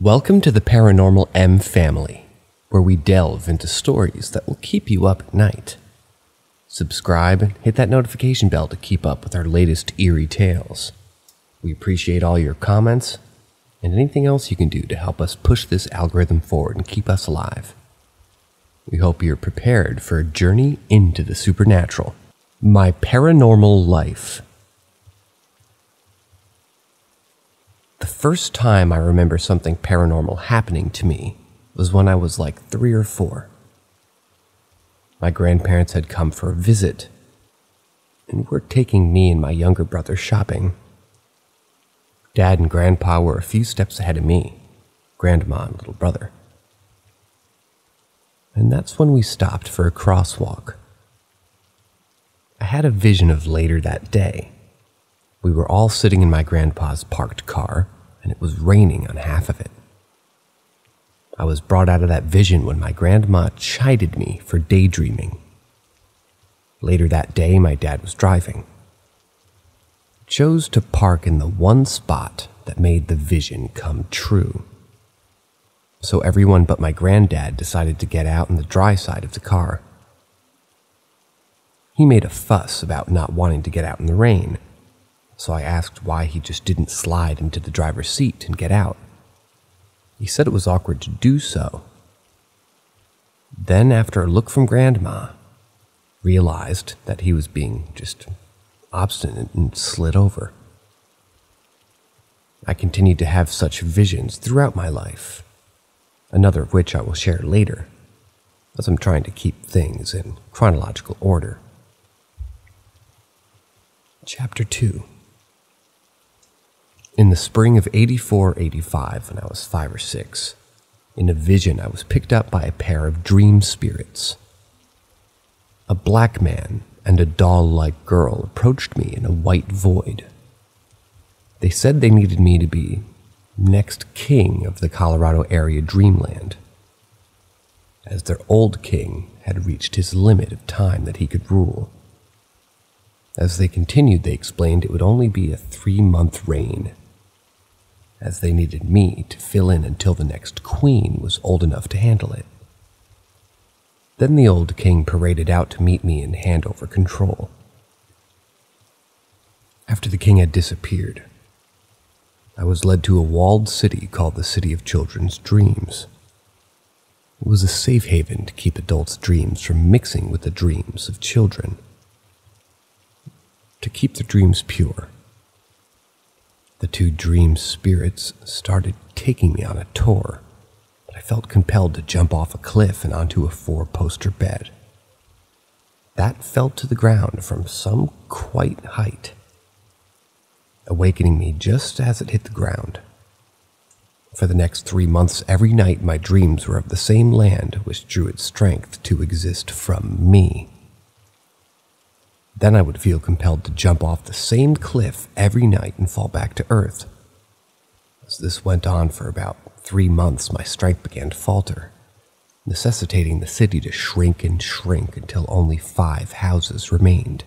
Welcome to the Paranormal M family, where we delve into stories that will keep you up at night. Subscribe and hit that notification bell to keep up with our latest eerie tales. We appreciate all your comments and anything else you can do to help us push this algorithm forward and keep us alive. We hope you're prepared for a journey into the supernatural. My paranormal life. The first time I remember something paranormal happening to me was when I was like 3 or 4. My grandparents had come for a visit and were taking me and my younger brother shopping. Dad and Grandpa were a few steps ahead of me, Grandma and little brother. And that's when we stopped for a crosswalk. I had a vision of later that day. We were all sitting in my grandpa's parked car, and it was raining on half of it. I was brought out of that vision when my grandma chided me for daydreaming. Later that day, my dad was driving. He chose to park in the one spot that made the vision come true. So everyone but my granddad decided to get out on the dry side of the car. He made a fuss about not wanting to get out in the rain, so I asked why he just didn't slide into the driver's seat and get out. He said it was awkward to do so. Then, after a look from Grandma, realized that he was being just obstinate and slid over. I continued to have such visions throughout my life, another of which I will share later, as I'm trying to keep things in chronological order. Chapter 2. In the spring of 84-85, when I was 5 or 6, in a vision I was picked up by a pair of dream spirits. A black man and a doll-like girl approached me in a white void. They said they needed me to be next king of the Colorado area dreamland, as their old king had reached his limit of time that he could rule. As they continued, they explained it would only be a 3-month reign, as they needed me to fill in until the next queen was old enough to handle it. Then the old king paraded out to meet me and hand over control. After the king had disappeared, I was led to a walled city called the City of Children's Dreams. It was a safe haven to keep adults' dreams from mixing with the dreams of children, to keep the dreams pure. The 2 dream spirits started taking me on a tour, but I felt compelled to jump off a cliff and onto a 4-poster bed. That fell to the ground from some quite height, awakening me just as it hit the ground. For the next 3 months, every night my dreams were of the same land which drew its strength to exist from me. Then I would feel compelled to jump off the same cliff every night and fall back to earth. As this went on for about 3 months, my strength began to falter, necessitating the city to shrink and shrink until only 5 houses remained.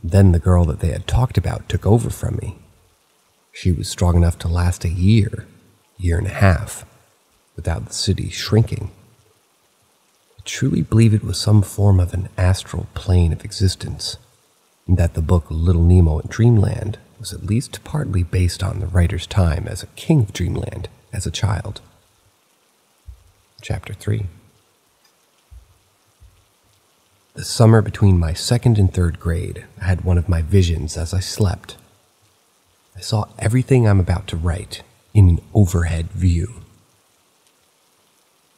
Then the girl that they had talked about took over from me. She was strong enough to last a year and a half, without the city shrinking. I truly believe it was some form of an astral plane of existence, and that the book Little Nemo in Dreamland was at least partly based on the writer's time as a king of Dreamland as a child. Chapter 3. The summer between my 2nd and 3rd grade, I had one of my visions as I slept. I saw everything I'm about to write in an overhead view.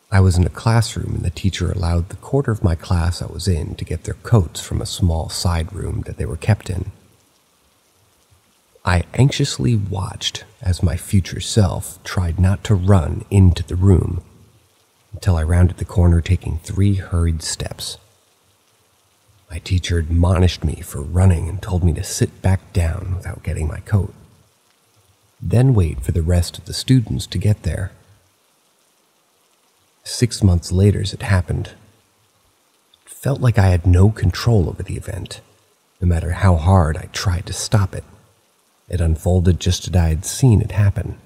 I was in a classroom and the teacher allowed the quarter of my class I was in to get their coats from a small side room that they were kept in. I anxiously watched as my future self tried not to run into the room until I rounded the corner, taking 3 hurried steps. My teacher admonished me for running and told me to sit back down without getting my coat, then wait for the rest of the students to get there. 6 months later, as it happened, it felt like I had no control over the event, no matter how hard I tried to stop it. It unfolded just as I had seen it happen.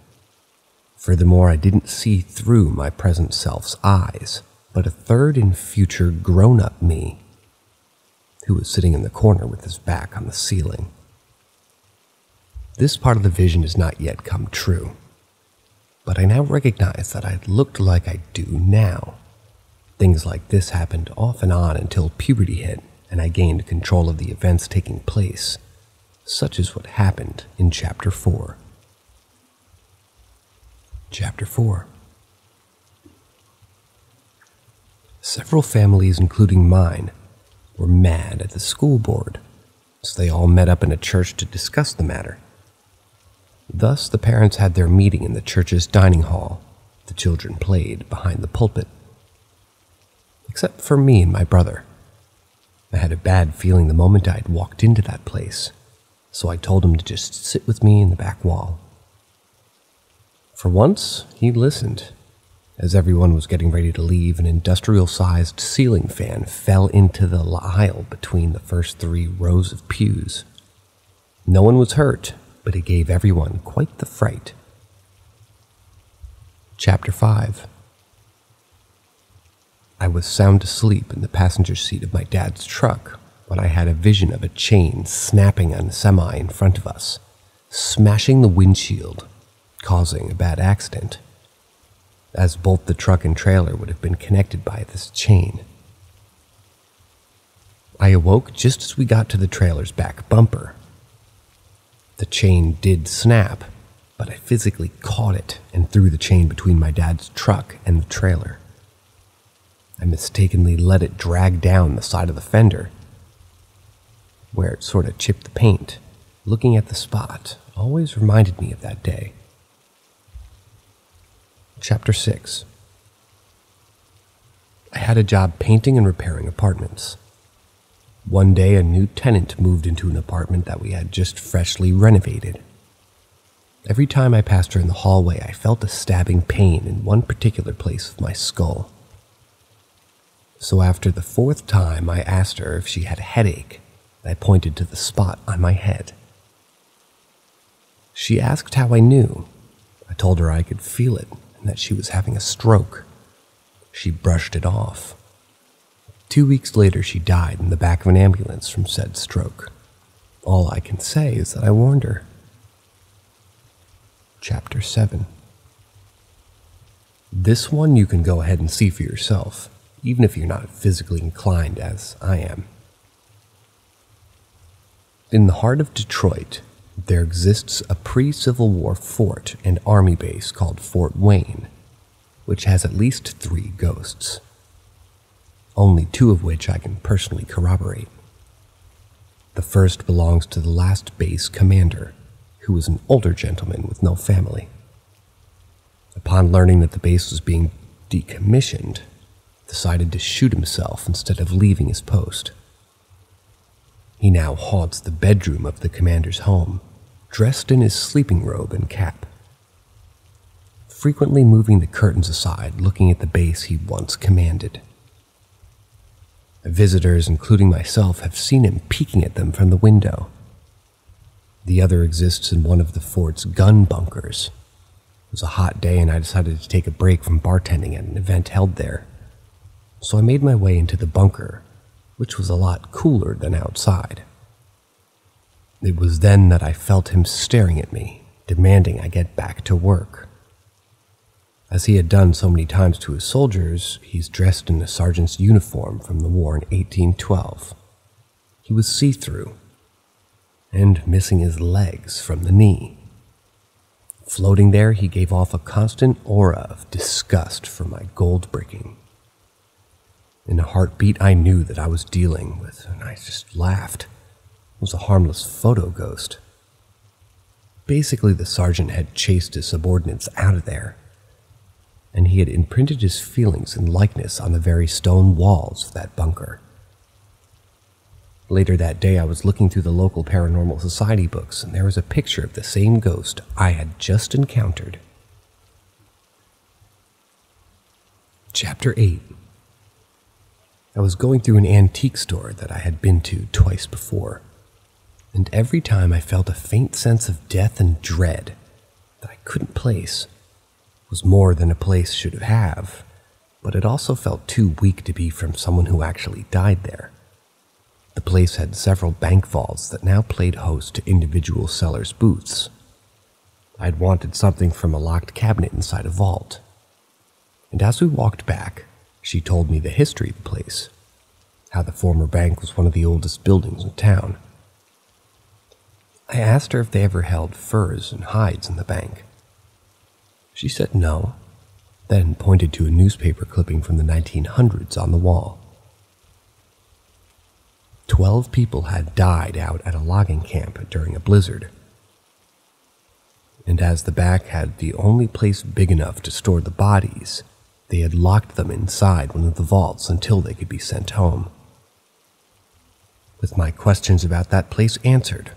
Furthermore, I didn't see through my present self's eyes, but a third and future grown-up me, who was sitting in the corner with his back on the ceiling. This part of the vision has not yet come true, but I now recognize that I looked like I do now. Things like this happened off and on until puberty hit, and I gained control of the events taking place, such as what happened in Chapter 4. Chapter 4. Several families, including mine, were mad at the school board, so they all met up in a church to discuss the matter. Thus, the parents had their meeting in the church's dining hall. The children played behind the pulpit. Except for me and my brother. I had a bad feeling the moment I had walked into that place, so I told him to just sit with me in the back wall. For once, he listened. As everyone was getting ready to leave, an industrial-sized ceiling fan fell into the aisle between the first 3 rows of pews. No one was hurt, but it gave everyone quite the fright. Chapter 5. I was sound asleep in the passenger seat of my dad's truck when I had a vision of a chain snapping on a semi in front of us, smashing the windshield, causing a bad accident, as both the truck and trailer would have been connected by this chain. I awoke just as we got to the trailer's back bumper. The chain did snap, but I physically caught it and threw the chain between my dad's truck and the trailer. I mistakenly let it drag down the side of the fender, where it sort of chipped the paint. Looking at the spot always reminded me of that day. Chapter 6. I had a job painting and repairing apartments. One day, a new tenant moved into an apartment that we had just freshly renovated. Every time I passed her in the hallway, I felt a stabbing pain in one particular place of my skull. So after the 4th time I asked her if she had a headache, I pointed to the spot on my head. She asked how I knew. I told her I could feel it and that she was having a stroke. She brushed it off. 2 weeks later, she died in the back of an ambulance from said stroke. All I can say is that I warned her. Chapter 7. This one you can go ahead and see for yourself, even if you're not physically inclined as I am. In the heart of Detroit, there exists a pre-Civil War fort and army base called Fort Wayne, which has at least 3 ghosts, only 2 of which I can personally corroborate. The first belongs to the last base commander, who was an older gentleman with no family. Upon learning that the base was being decommissioned, decided to shoot himself instead of leaving his post. He now haunts the bedroom of the commander's home, dressed in his sleeping robe and cap, frequently moving the curtains aside, looking at the base he once commanded. Visitors, including myself, have seen him peeking at them from the window. The other exists in one of the fort's gun bunkers. It was a hot day and I decided to take a break from bartending at an event held there. So I made my way into the bunker, which was a lot cooler than outside. It was then that I felt him staring at me, demanding I get back to work. As he had done so many times to his soldiers, he's dressed in a sergeant's uniform from the war in 1812. He was see-through, and missing his legs from the knee. Floating there, he gave off a constant aura of disgust for my gold bricking. In a heartbeat, I knew that I was dealing with, and I just laughed. It was a harmless photo ghost. Basically, the sergeant had chased his subordinates out of there, and he had imprinted his feelings and likeness on the very stone walls of that bunker. Later that day, I was looking through the local paranormal society books, and there was a picture of the same ghost I had just encountered. Chapter 8. I was going through an antique store that I had been to twice before, and every time I felt a faint sense of death and dread that I couldn't place. was more than a place should have, but it also felt too weak to be from someone who actually died there. The place had several bank vaults that now played host to individual sellers' booths. I'd wanted something from a locked cabinet inside a vault. And as we walked back, she told me the history of the place, how the former bank was one of the oldest buildings in town. I asked her if they ever held furs and hides in the bank. She said no, then pointed to a newspaper clipping from the 1900s on the wall. 12 people had died out at a logging camp during a blizzard. And as the back had the only place big enough to store the bodies, they had locked them inside one of the vaults until they could be sent home. With my questions about that place answered,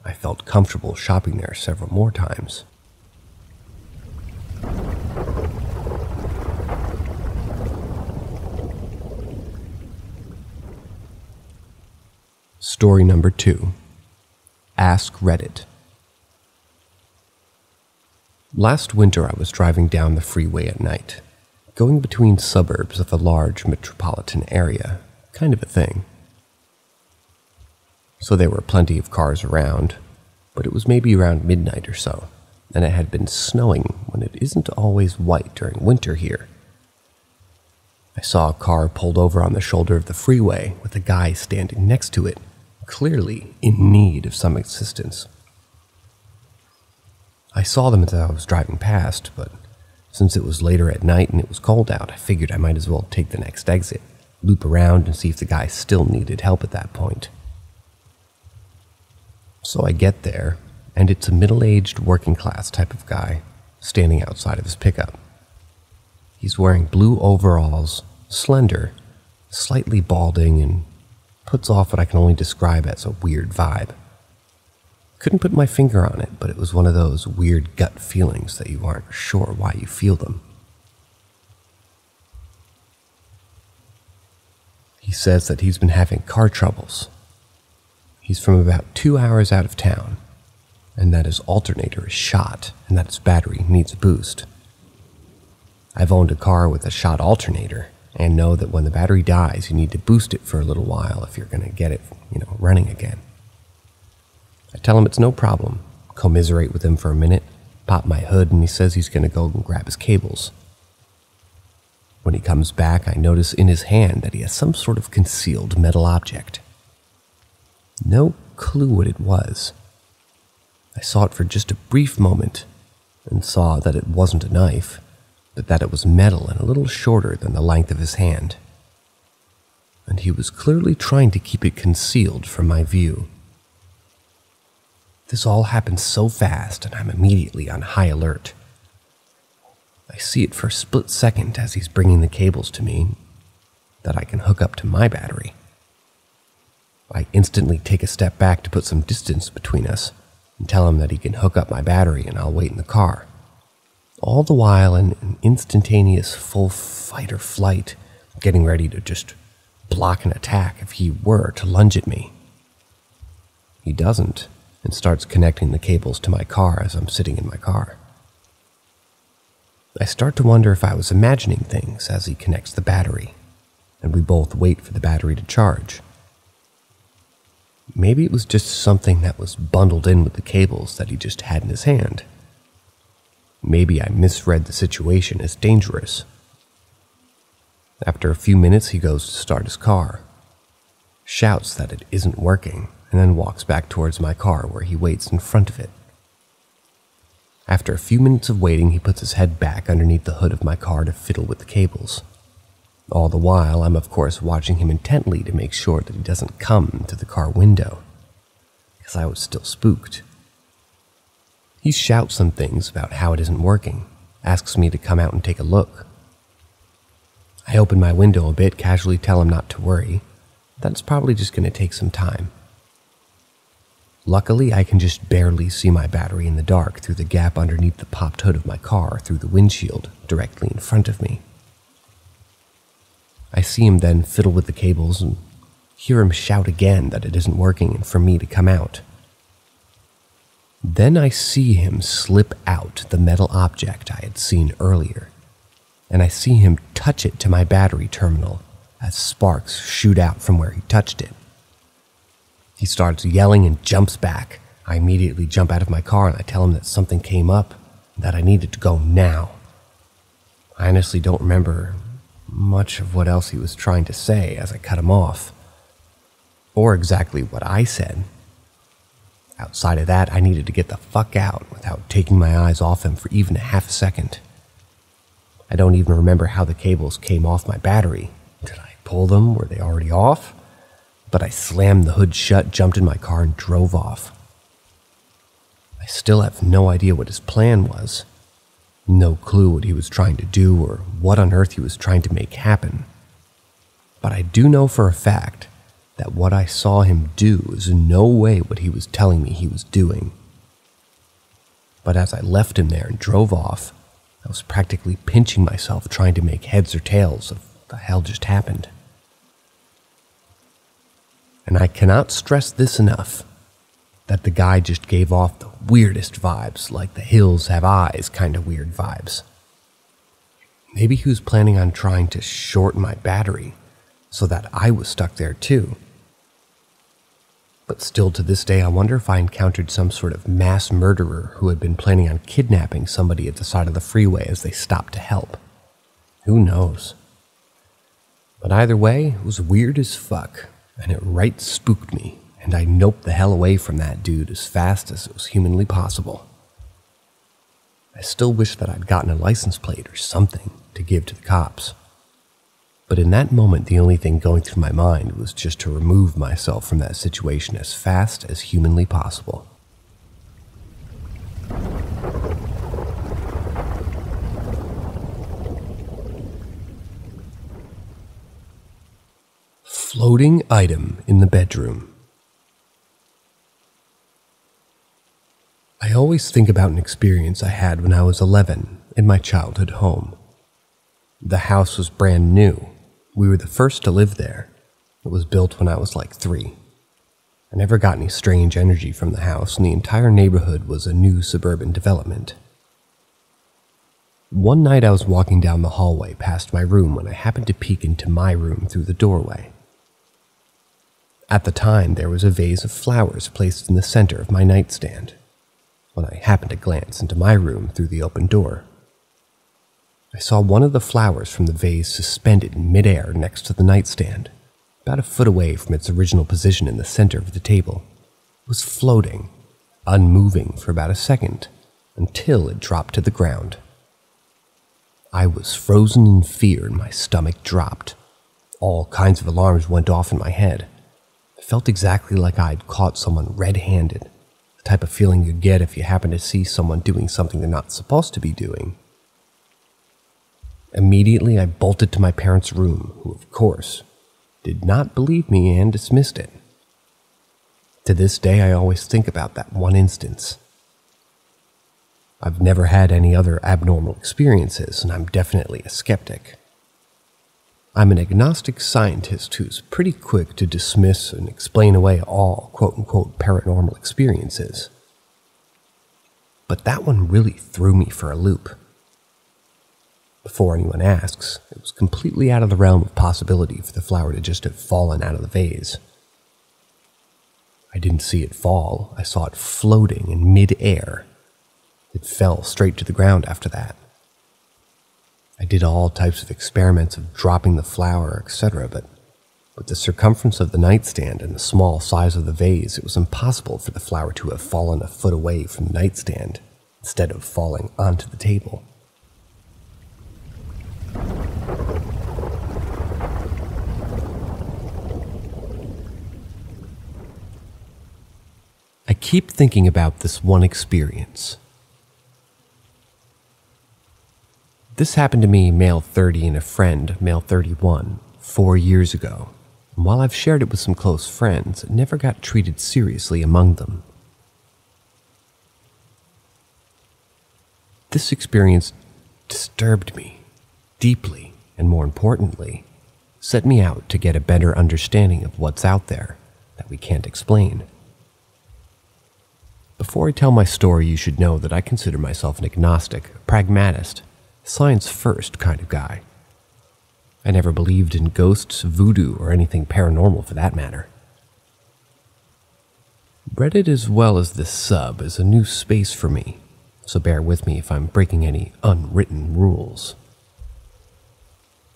I felt comfortable shopping there several more times. Story number 2. Ask Reddit. Last winter I was driving down the freeway at night, going between suburbs of a large metropolitan area, kind of a thing. So there were plenty of cars around, but it was maybe around midnight or so, and it had been snowing when it isn't always white during winter here. I saw a car pulled over on the shoulder of the freeway with a guy standing next to it, clearly in need of some assistance. I saw them as I was driving past, but since it was later at night and it was cold out, I figured I might as well take the next exit, loop around and see if the guy still needed help at that point. So I get there, and it's a middle-aged working-class type of guy standing outside of his pickup. He's wearing blue overalls, slender, slightly balding, and puts off what I can only describe as a weird vibe. Couldn't put my finger on it, but it was one of those weird gut feelings that you aren't sure why you feel them. He says that he's been having car troubles. He's from about 2 hours out of town, and that his alternator is shot and that his battery needs a boost. I've owned a car with a shot alternator and know that when the battery dies, you need to boost it for a little while if you're going to get it, running again. I tell him it's no problem, commiserate with him for a minute, pop my hood, and he says he's going to go and grab his cables. When he comes back, I notice in his hand that he has some sort of concealed metal object. No clue what it was. I saw it for just a brief moment and saw that it wasn't a knife, but that it was metal and a little shorter than the length of his hand. And he was clearly trying to keep it concealed from my view. This all happens so fast, and I'm immediately on high alert. I see it for a split second as he's bringing the cables to me that I can hook up to my battery. I instantly take a step back to put some distance between us and tell him that he can hook up my battery and I'll wait in the car. All the while in an instantaneous full fight or flight, getting ready to just block an attack if he were to lunge at me. He doesn't, and starts connecting the cables to my car as I'm sitting in my car. I start to wonder if I was imagining things as he connects the battery, and we both wait for the battery to charge. Maybe it was just something that was bundled in with the cables that he just had in his hand. Maybe I misread the situation as dangerous. After a few minutes, he goes to start his car, shouts that it isn't working, and then walks back towards my car where he waits in front of it. After a few minutes of waiting, he puts his head back underneath the hood of my car to fiddle with the cables. All the while, I'm of course watching him intently to make sure that he doesn't come to the car window, because I was still spooked. He shouts some things about how it isn't working, asks me to come out and take a look. I open my window a bit, casually tell him not to worry, that it's probably just going to take some time. Luckily, I can just barely see my battery in the dark through the gap underneath the popped hood of my car through the windshield directly in front of me. I see him then fiddle with the cables and hear him shout again that it isn't working and for me to come out. Then I see him slip out the metal object I had seen earlier, and I see him touch it to my battery terminal as sparks shoot out from where he touched it. He starts yelling and jumps back. I immediately jump out of my car and I tell him that something came up and that I needed to go now. I honestly don't remember much of what else he was trying to say as I cut him off, or exactly what I said. Outside of that, I needed to get the fuck out without taking my eyes off him for even a half a second. I don't even remember how the cables came off my battery. Did I pull them? Were they already off? But I slammed the hood shut, jumped in my car, and drove off. I still have no idea what his plan was. No clue what he was trying to do or what on earth he was trying to make happen. But I do know for a fact that what I saw him do is in no way what he was telling me he was doing. But as I left him there and drove off, I was practically pinching myself trying to make heads or tails of what the hell just happened. And I cannot stress this enough, that the guy just gave off the weirdest vibes, like the hills have eyes kind of weird vibes. Maybe he was planning on trying to shorten my battery so that I was stuck there too. But still to this day, I wonder if I encountered some sort of mass murderer who had been planning on kidnapping somebody at the side of the freeway as they stopped to help. Who knows? But either way, it was weird as fuck, and it right spooked me, and I noped the hell away from that dude as fast as it was humanly possible. I still wish that I'd gotten a license plate or something to give to the cops. But in that moment, the only thing going through my mind was just to remove myself from that situation as fast as humanly possible. Floating item in the bedroom. I always think about an experience I had when I was 11 in my childhood home. The house was brand new. We were the first to live there. It was built when I was like 3. I never got any strange energy from the house, and the entire neighborhood was a new suburban development. One night I was walking down the hallway past my room when I happened to peek into my room through the doorway. At the time, there was a vase of flowers placed in the center of my nightstand, when I happened to glance into my room through the open door. I saw one of the flowers from the vase suspended in midair next to the nightstand, about a foot away from its original position in the center of the table. It was floating, unmoving for about a second, until it dropped to the ground. I was frozen in fear and my stomach dropped. All kinds of alarms went off in my head. I felt exactly like I'd caught someone red-handed, the type of feeling you'd get if you happen to see someone doing something they're not supposed to be doing. Immediately, I bolted to my parents' room, who, of course, did not believe me and dismissed it. To this day, I always think about that one instance. I've never had any other abnormal experiences, and I'm definitely a skeptic. I'm an agnostic scientist who's pretty quick to dismiss and explain away all quote-unquote paranormal experiences. But that one really threw me for a loop. Before anyone asks, it was completely out of the realm of possibility for the flower to just have fallen out of the vase. I didn't see it fall, I saw it floating in mid-air. It fell straight to the ground after that. I did all types of experiments of dropping the flower, etc., but with the circumference of the nightstand and the small size of the vase, it was impossible for the flower to have fallen a foot away from the nightstand, instead of falling onto the table. I keep thinking about this one experience. This happened to me, male 30, and a friend, male 31, 4 years ago. And while I've shared it with some close friends, it never got treated seriously among them. This experience disturbed me deeply, and more importantly, set me out to get a better understanding of what's out there that we can't explain. Before I tell my story, you should know that I consider myself an agnostic, a pragmatist, science-first kind of guy. I never believed in ghosts, voodoo, or anything paranormal for that matter. Reddit, as well as this sub, is a new space for me, so bear with me if I'm breaking any unwritten rules.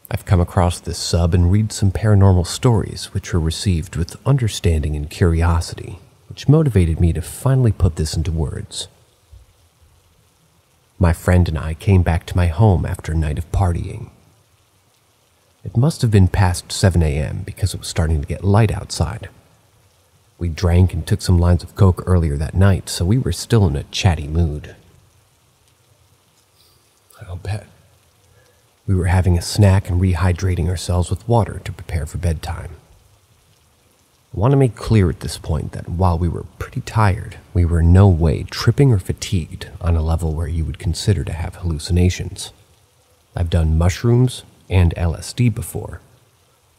I've come across this sub and read some paranormal stories which were received with understanding and curiosity, which motivated me to finally put this into words. My friend and I came back to my home after a night of partying. It must have been past 7 a.m. because it was starting to get light outside. We drank and took some lines of coke earlier that night, so we were still in a chatty mood. I'll bet. We were having a snack and rehydrating ourselves with water to prepare for bedtime. I want to make clear at this point that while we were pretty tired, we were in no way tripping or fatigued on a level where you would consider to have hallucinations. I've done mushrooms and LSD before,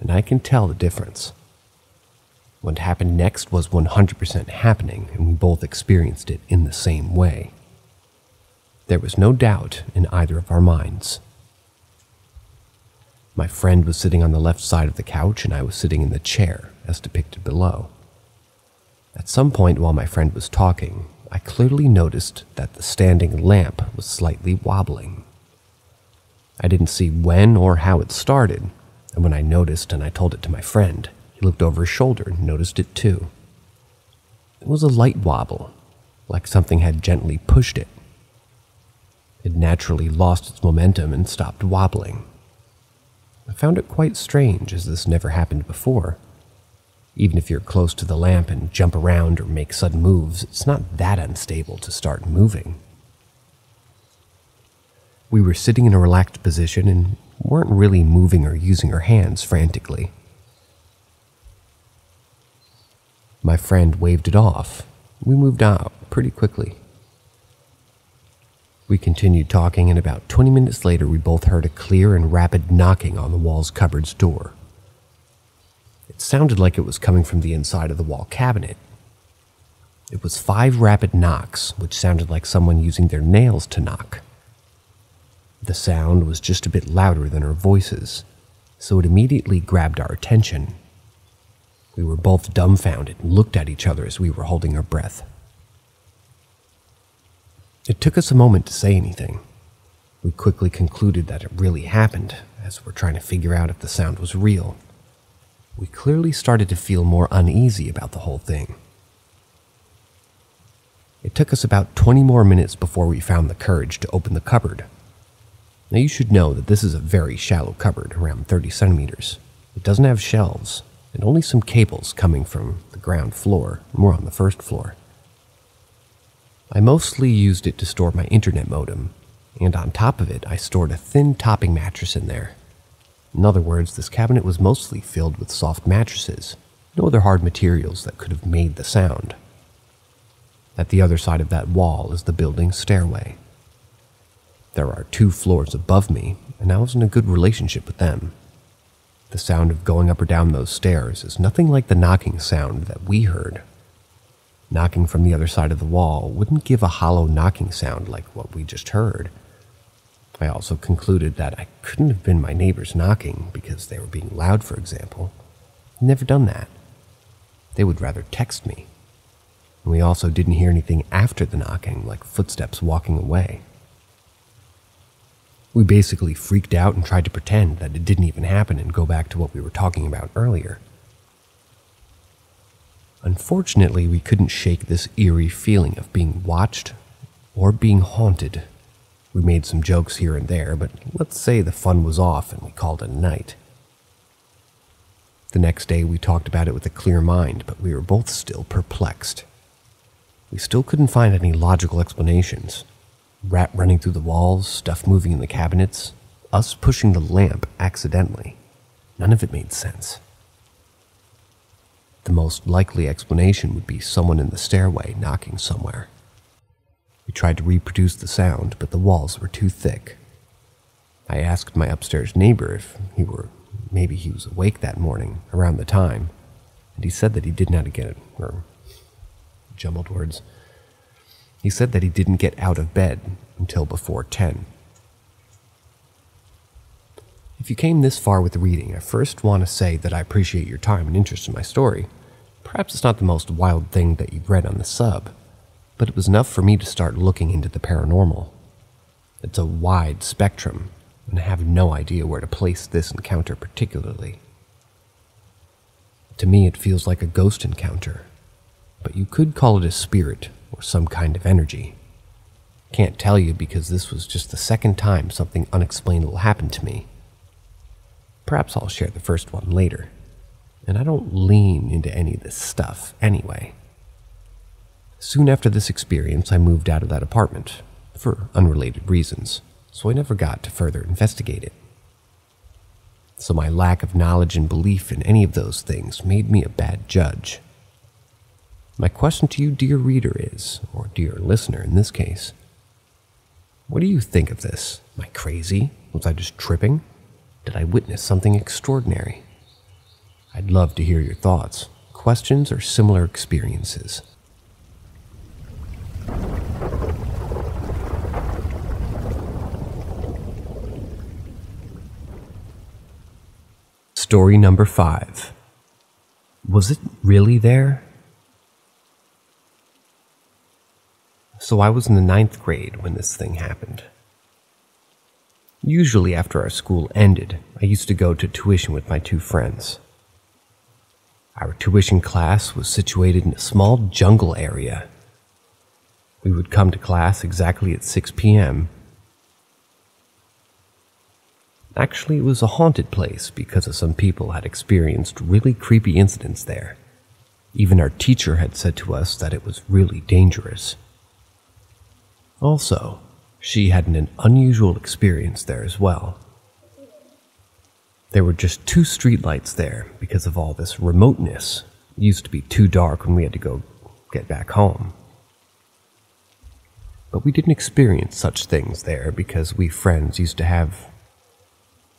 and I can tell the difference. What happened next was 100% happening, and we both experienced it in the same way. There was no doubt in either of our minds. My friend was sitting on the left side of the couch, and I was sitting in the chair, as depicted below. At some point while my friend was talking, I clearly noticed that the standing lamp was slightly wobbling. I didn't see when or how it started, and when I noticed and I told it to my friend, he looked over his shoulder and noticed it too. It was a light wobble, like something had gently pushed it. It naturally lost its momentum and stopped wobbling. I found it quite strange, as this never happened before. Even if you're close to the lamp and jump around or make sudden moves, it's not that unstable to start moving. We were sitting in a relaxed position and weren't really moving or using our hands frantically. My friend waved it off. We moved out pretty quickly. We continued talking, and about 20 minutes later we both heard a clear and rapid knocking on the wall's cupboard's door. It sounded like it was coming from the inside of the wall cabinet. It was 5 rapid knocks, which sounded like someone using their nails to knock. The sound was just a bit louder than our voices, so it immediately grabbed our attention. We were both dumbfounded and looked at each other as we were holding our breath. It took us a moment to say anything. We quickly concluded that it really happened, as we're trying to figure out if the sound was real. We clearly started to feel more uneasy about the whole thing. It took us about 20 more minutes before we found the courage to open the cupboard. Now you should know that this is a very shallow cupboard, around 30 centimeters. It doesn't have shelves, and only some cables coming from the ground floor, and we're on the first floor. I mostly used it to store my internet modem, and on top of it I stored a thin topping mattress in there. In other words, this cabinet was mostly filled with soft mattresses, no other hard materials that could have made the sound. At the other side of that wall is the building's stairway. There are 2 floors above me, and I was in a good relationship with them. The sound of going up or down those stairs is nothing like the knocking sound that we heard. Knocking from the other side of the wall wouldn't give a hollow knocking sound like what we just heard. I also concluded that I couldn't have been my neighbors knocking because they were being loud, for example. I've never done that. They would rather text me. And we also didn't hear anything after the knocking, like footsteps walking away. We basically freaked out and tried to pretend that it didn't even happen and go back to what we were talking about earlier. Unfortunately, we couldn't shake this eerie feeling of being watched or being haunted. We made some jokes here and there, but let's say the fun was off and we called it a night. The next day we talked about it with a clear mind, but we were both still perplexed. We still couldn't find any logical explanations. Rat running through the walls, stuff moving in the cabinets, us pushing the lamp accidentally. None of it made sense. The most likely explanation would be someone in the stairway knocking somewhere. We tried to reproduce the sound, but the walls were too thick. I asked my upstairs neighbor if maybe he was awake that morning around the time, and he said that he didn't know how to get it, or jumbled words. He said that he didn't get out of bed until before 10. If you came this far with the reading, I first want to say that I appreciate your time and interest in my story. Perhaps it's not the most wild thing that you've read on the sub, but it was enough for me to start looking into the paranormal. It's a wide spectrum, and I have no idea where to place this encounter particularly. To me, it feels like a ghost encounter, but you could call it a spirit or some kind of energy. Can't tell you because this was just the second time something unexplainable happened to me. Perhaps I'll share the first one later, and I don't lean into any of this stuff anyway. Soon after this experience, I moved out of that apartment, for unrelated reasons, so I never got to further investigate it. So my lack of knowledge and belief in any of those things made me a bad judge. My question to you, dear reader, is, or dear listener in this case, what do you think of this? Am I crazy? Was I just tripping? Did I witness something extraordinary? I'd love to hear your thoughts, questions, or similar experiences. Story number 5. Was it really there? So I was in the 9th grade when this thing happened. Usually after our school ended, I used to go to tuition with my 2 friends. Our tuition class was situated in a small jungle area. We would come to class exactly at 6 p.m. Actually, it was a haunted place because some people had experienced really creepy incidents there. Even our teacher had said to us that it was really dangerous. Also, she had an unusual experience there as well. There were just 2 streetlights there because of all this remoteness. It used to be too dark when we had to go get back home. But we didn't experience such things there because we friends used to have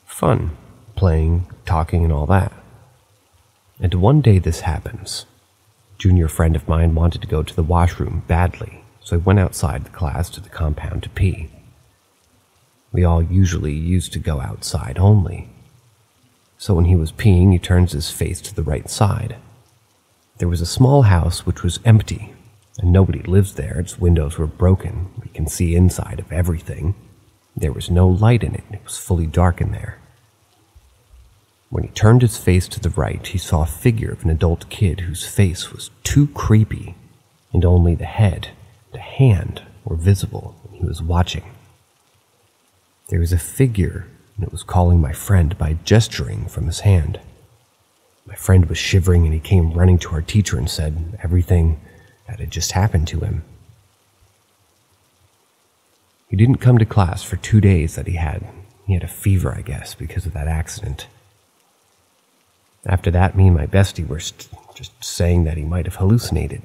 fun, playing, talking, and all that. And one day this happens. A junior friend of mine wanted to go to the washroom badly, so I went outside the class to the compound to pee. We all usually used to go outside only. So when he was peeing, he turns his face to the right side. There was a small house which was empty, and nobody lives there. Its windows were broken. We can see inside of everything. There was no light in it. It was fully dark in there. When he turned his face to the right, he saw a figure of an adult kid whose face was too creepy, and only the head, the hand, were visible when he was watching. There was a figure, and it was calling my friend by gesturing from his hand. My friend was shivering, and he came running to our teacher and said everything that had just happened to him. He didn't come to class for 2 days that he had. He had a fever, I guess, because of that accident. After that, me and my bestie were just saying that he might have hallucinated,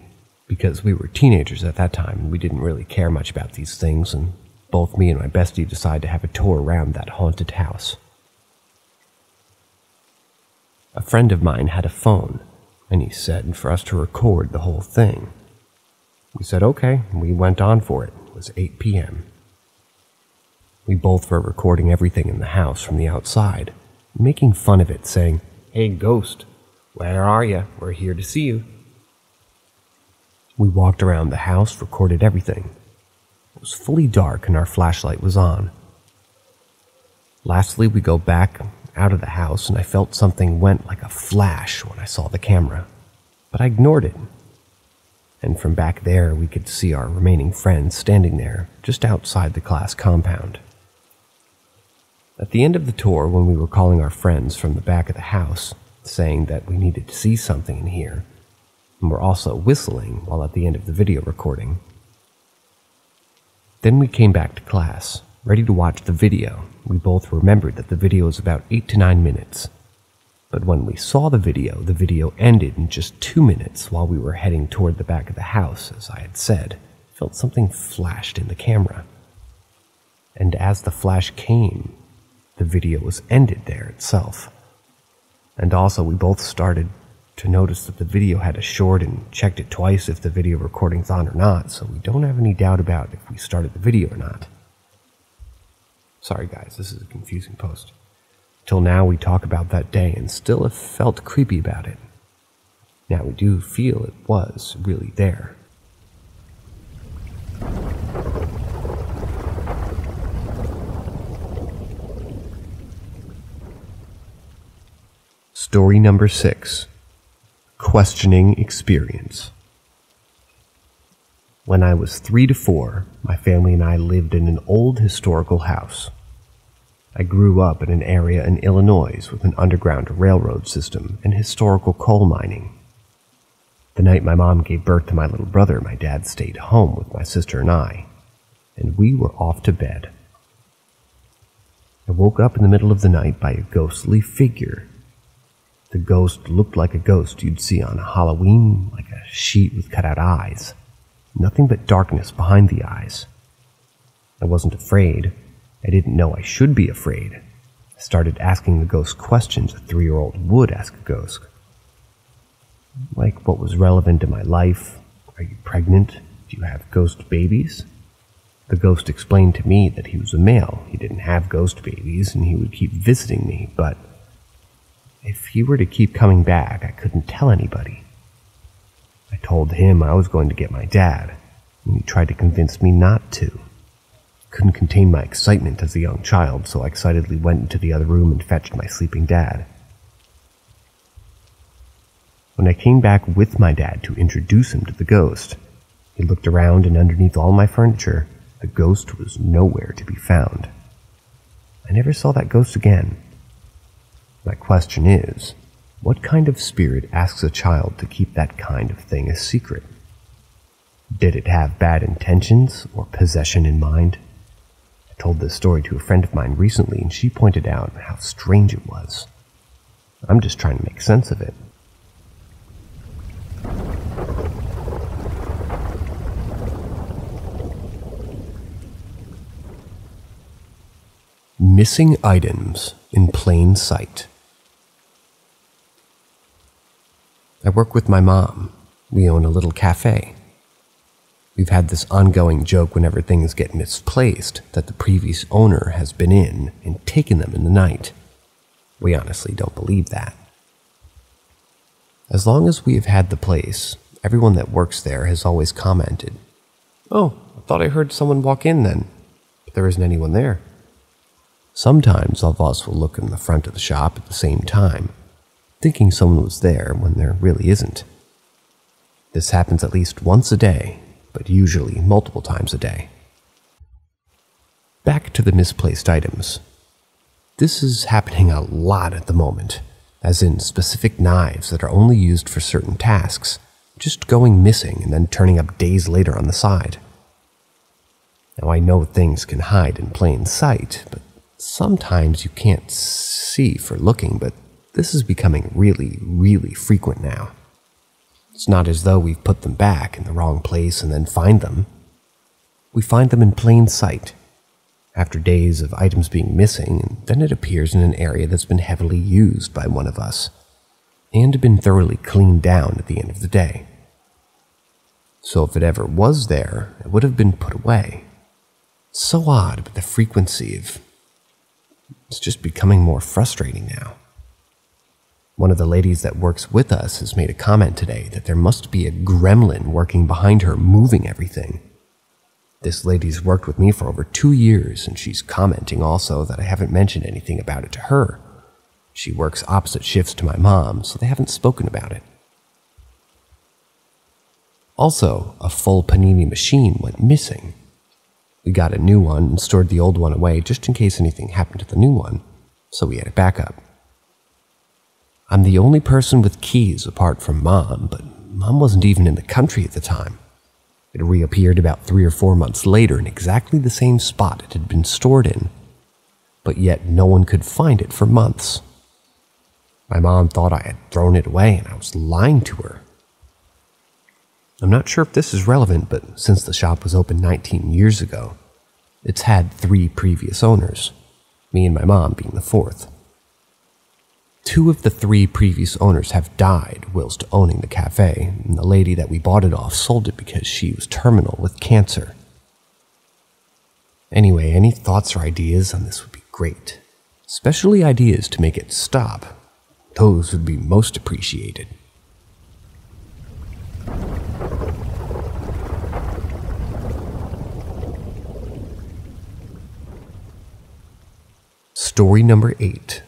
because we were teenagers at that time and we didn't really care much about these things, and both me and my bestie decided to have a tour around that haunted house. A friend of mine had a phone, and he said for us to record the whole thing. We said okay, and we went on for it. It was 8 p.m. We both were recording everything in the house from the outside, making fun of it, saying, "Hey, ghost, where are you? We're here to see you." We walked around the house, recorded everything. It was fully dark and our flashlight was on. Lastly, we go back out of the house and I felt something went like a flash when I saw the camera, but I ignored it. And from back there, we could see our remaining friends standing there just outside the class compound. At the end of the tour, when we were calling our friends from the back of the house, saying that we needed to see something in here, and were also whistling while at the end of the video recording. Then we came back to class, ready to watch the video. We both remembered that the video was about 8 to 9 minutes. But when we saw the video ended in just 2 minutes while we were heading toward the back of the house, as I had said. Felt something flashed in the camera. And as the flash came, the video was ended there itself. And also we both started to notice that the video had a short and checked it twice if the video recording's on or not, so we don't have any doubt about if we started the video or not. Sorry guys, this is a confusing post. Till now we talk about that day and still have felt creepy about it. Now we do feel it was really there. Story number 6. Questioning experience. When I was 3 to 4, my family and I lived in an old historical house. I grew up in an area in Illinois with an underground railroad system and historical coal mining. The night my mom gave birth to my little brother, my dad stayed home with my sister and I, and we were off to bed. I woke up in the middle of the night by a ghostly figure. The ghost looked like a ghost you'd see on Halloween, like a sheet with cut-out eyes. Nothing but darkness behind the eyes. I wasn't afraid. I didn't know I should be afraid. I started asking the ghost questions a 3-year-old would ask a ghost. Like what was relevant in my life. Are you pregnant? Do you have ghost babies? The ghost explained to me that he was a male. He didn't have ghost babies and he would keep visiting me, but if he were to keep coming back, I couldn't tell anybody. I told him I was going to get my dad, and he tried to convince me not to. Couldn't contain my excitement as a young child, so I excitedly went into the other room and fetched my sleeping dad. When I came back with my dad to introduce him to the ghost, he looked around and underneath all my furniture, the ghost was nowhere to be found. I never saw that ghost again. My question is, what kind of spirit asks a child to keep that kind of thing a secret? Did it have bad intentions or possession in mind? I told this story to a friend of mine recently and she pointed out how strange it was. I'm just trying to make sense of it. Missing items in plain sight. I work with my mom. We own a little cafe. We've had this ongoing joke whenever things get misplaced that the previous owner has been in and taken them in the night. We honestly don't believe that. As long as we have had the place, everyone that works there has always commented, "Oh, I thought I heard someone walk in then, but there isn't anyone there." Sometimes all of us will look in the front of the shop at the same time, thinking someone was there when there really isn't. This happens at least once a day, but usually multiple times a day. Back to the misplaced items. This is happening a lot at the moment, as in specific knives that are only used for certain tasks, just going missing and then turning up days later on the side. Now I know things can hide in plain sight, but sometimes you can't see for looking, but this is becoming really, really frequent now. It's not as though we've put them back in the wrong place and then find them. We find them in plain sight, after days of items being missing, and then it appears in an area that's been heavily used by one of us, and been thoroughly cleaned down at the end of the day. So if it ever was there, it would have been put away. It's so odd, but the frequency of it's just becoming more frustrating now. One of the ladies that works with us has made a comment today that there must be a gremlin working behind her moving everything. This lady's worked with me for over 2 years, and she's commenting also that I haven't mentioned anything about it to her. She works opposite shifts to my mom, so they haven't spoken about it. Also, a full panini machine went missing. We got a new one and stored the old one away just in case anything happened to the new one, so we had a backup. I'm the only person with keys apart from Mom, but Mom wasn't even in the country at the time. It reappeared about 3 or 4 months later in exactly the same spot it had been stored in, but yet no one could find it for months. My mom thought I had thrown it away and I was lying to her. I'm not sure if this is relevant, but since the shop was open 19 years ago, it's had 3 previous owners, me and my mom being the 4th. 2 of the 3 previous owners have died whilst owning the cafe, and the lady that we bought it off sold it because she was terminal with cancer. Anyway, any thoughts or ideas on this would be great, especially ideas to make it stop. Those would be most appreciated. Story number 8.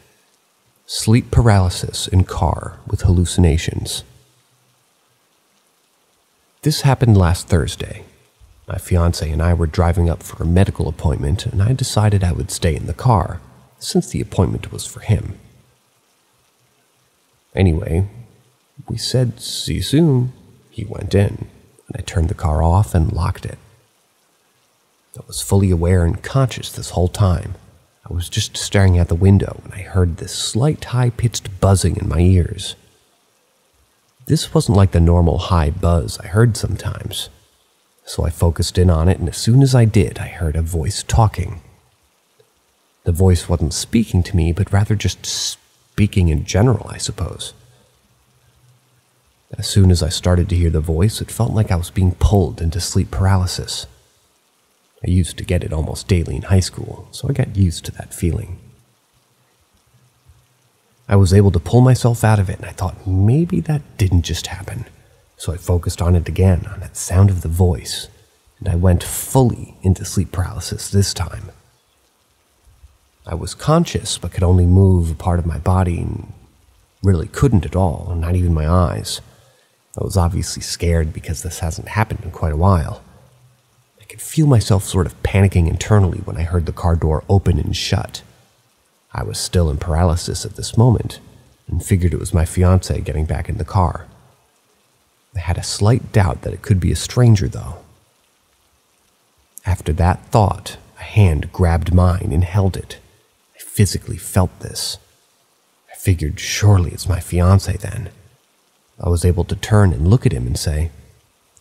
Sleep paralysis in car with hallucinations. This happened last Thursday. My fiance and I were driving up for a medical appointment, and I decided I would stay in the car, since the appointment was for him. Anyway, we said, "See you soon." He went in, and I turned the car off and locked it. I was fully aware and conscious this whole time. I was just staring out the window when I heard this slight high-pitched buzzing in my ears. This wasn't like the normal high buzz I heard sometimes, so I focused in on it, and as soon as I did, I heard a voice talking. The voice wasn't speaking to me, but rather just speaking in general, I suppose. As soon as I started to hear the voice, it felt like I was being pulled into sleep paralysis. I used to get it almost daily in high school, so I got used to that feeling. I was able to pull myself out of it, and I thought maybe that didn't just happen. So I focused on it again, on that sound of the voice, and I went fully into sleep paralysis this time. I was conscious, but could only move a part of my body, and really couldn't at all, not even my eyes. I was obviously scared because this hasn't happened in quite a while. I could feel myself sort of panicking internally when I heard the car door open and shut. I was still in paralysis at this moment, and figured it was my fiancé getting back in the car. I had a slight doubt that it could be a stranger, though. After that thought, a hand grabbed mine and held it. I physically felt this. I figured surely it's my fiancé then. I was able to turn and look at him and say,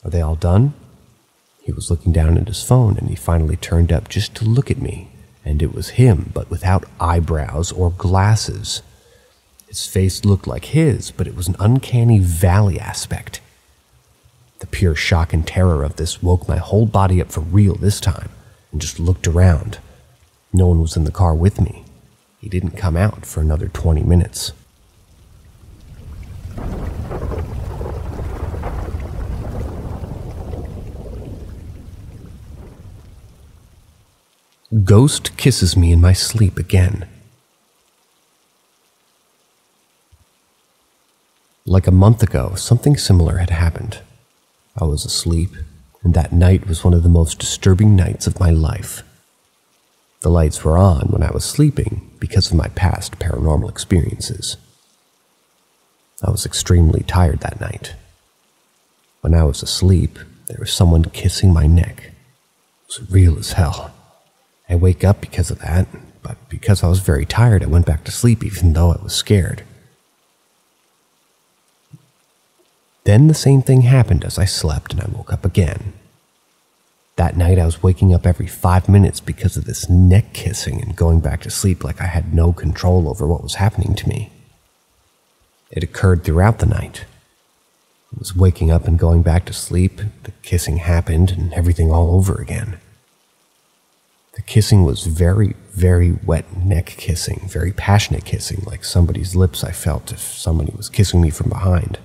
"Are they all done?" He was looking down at his phone, and he finally turned up just to look at me, and it was him, but without eyebrows or glasses. His face looked like his, but it was an uncanny valley aspect. The pure shock and terror of this woke my whole body up for real this time, and just looked around. No one was in the car with me. He didn't come out for another 20 minutes. Ghost kisses me in my sleep again. Like a month ago, something similar had happened. I was asleep, and that night was one of the most disturbing nights of my life. The lights were on when I was sleeping because of my past paranormal experiences. I was extremely tired that night. When I was asleep, there was someone kissing my neck. It was real as hell. I wake up because of that, but because I was very tired, I went back to sleep even though I was scared. Then the same thing happened as I slept, and I woke up again. That night I was waking up every 5 minutes because of this neck kissing and going back to sleep like I had no control over what was happening to me. It occurred throughout the night. I was waking up and going back to sleep, the kissing happened, and everything all over again. The kissing was very, very wet neck kissing, very passionate kissing, like somebody's lips I felt if somebody was kissing me from behind. It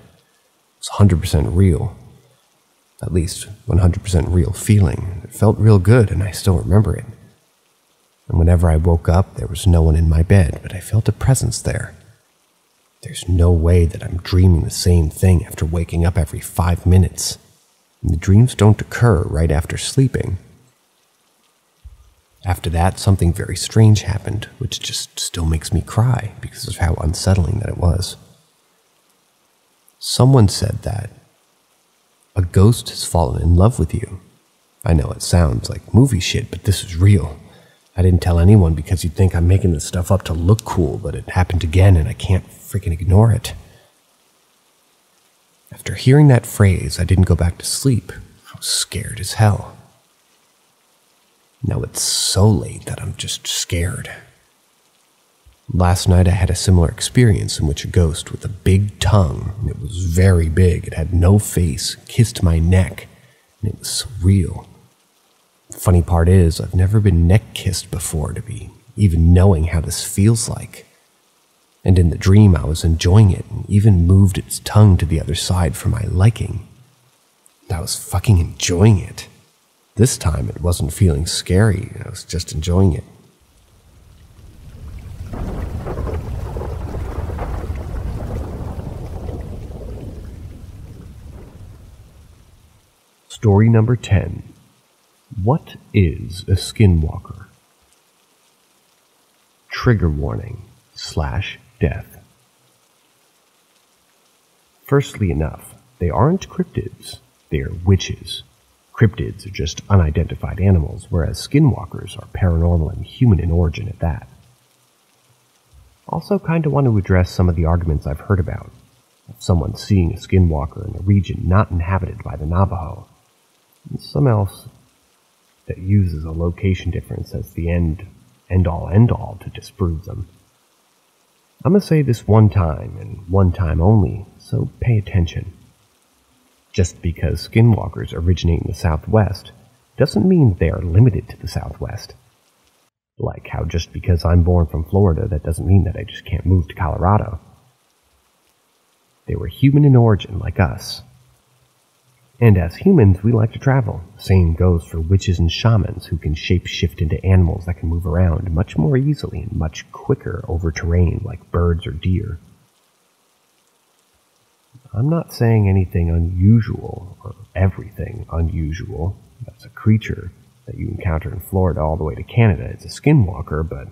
was 100% real. At least 100% real feeling. It felt real good, and I still remember it. And whenever I woke up, there was no one in my bed, but I felt a presence there. There's no way that I'm dreaming the same thing after waking up every 5 minutes. And the dreams don't occur right after sleeping. After that, something very strange happened, which just still makes me cry because of how unsettling that it was. Someone said that a ghost has fallen in love with you. I know it sounds like movie shit, but this is real. I didn't tell anyone because you'd think I'm making this stuff up to look cool, but it happened again and I can't freaking ignore it. After hearing that phrase, I didn't go back to sleep. I was scared as hell. Now it's so late that I'm just scared. Last night I had a similar experience in which a ghost with a big tongue, and it was very big, it had no face, kissed my neck, and it was surreal. The funny part is, I've never been neck kissed before to be even knowing how this feels like. And in the dream I was enjoying it and even moved its tongue to the other side for my liking. And I was fucking enjoying it. This time it wasn't feeling scary, I was just enjoying it. Story number 10. What is a skinwalker? Trigger warning / death. Firstly enough, they aren't cryptids, they are witches. Cryptids are just unidentified animals, whereas skinwalkers are paranormal and human in origin at that. Also kinda want to address some of the arguments I've heard about, of someone seeing a skinwalker in a region not inhabited by the Navajo, and some else that uses a location difference as the end all to disprove them. I'm gonna say this one time, and one time only, so pay attention. Just because skinwalkers originate in the Southwest doesn't mean they are limited to the Southwest. Like how just because I'm born from Florida, that doesn't mean that I just can't move to Colorado. They were human in origin like us. And as humans, we like to travel. Same goes for witches and shamans who can shape-shift into animals that can move around much more easily and much quicker over terrain like birds or deer. I'm not saying anything unusual or everything unusual. That's a creature that you encounter in Florida all the way to Canada. It's a skinwalker, but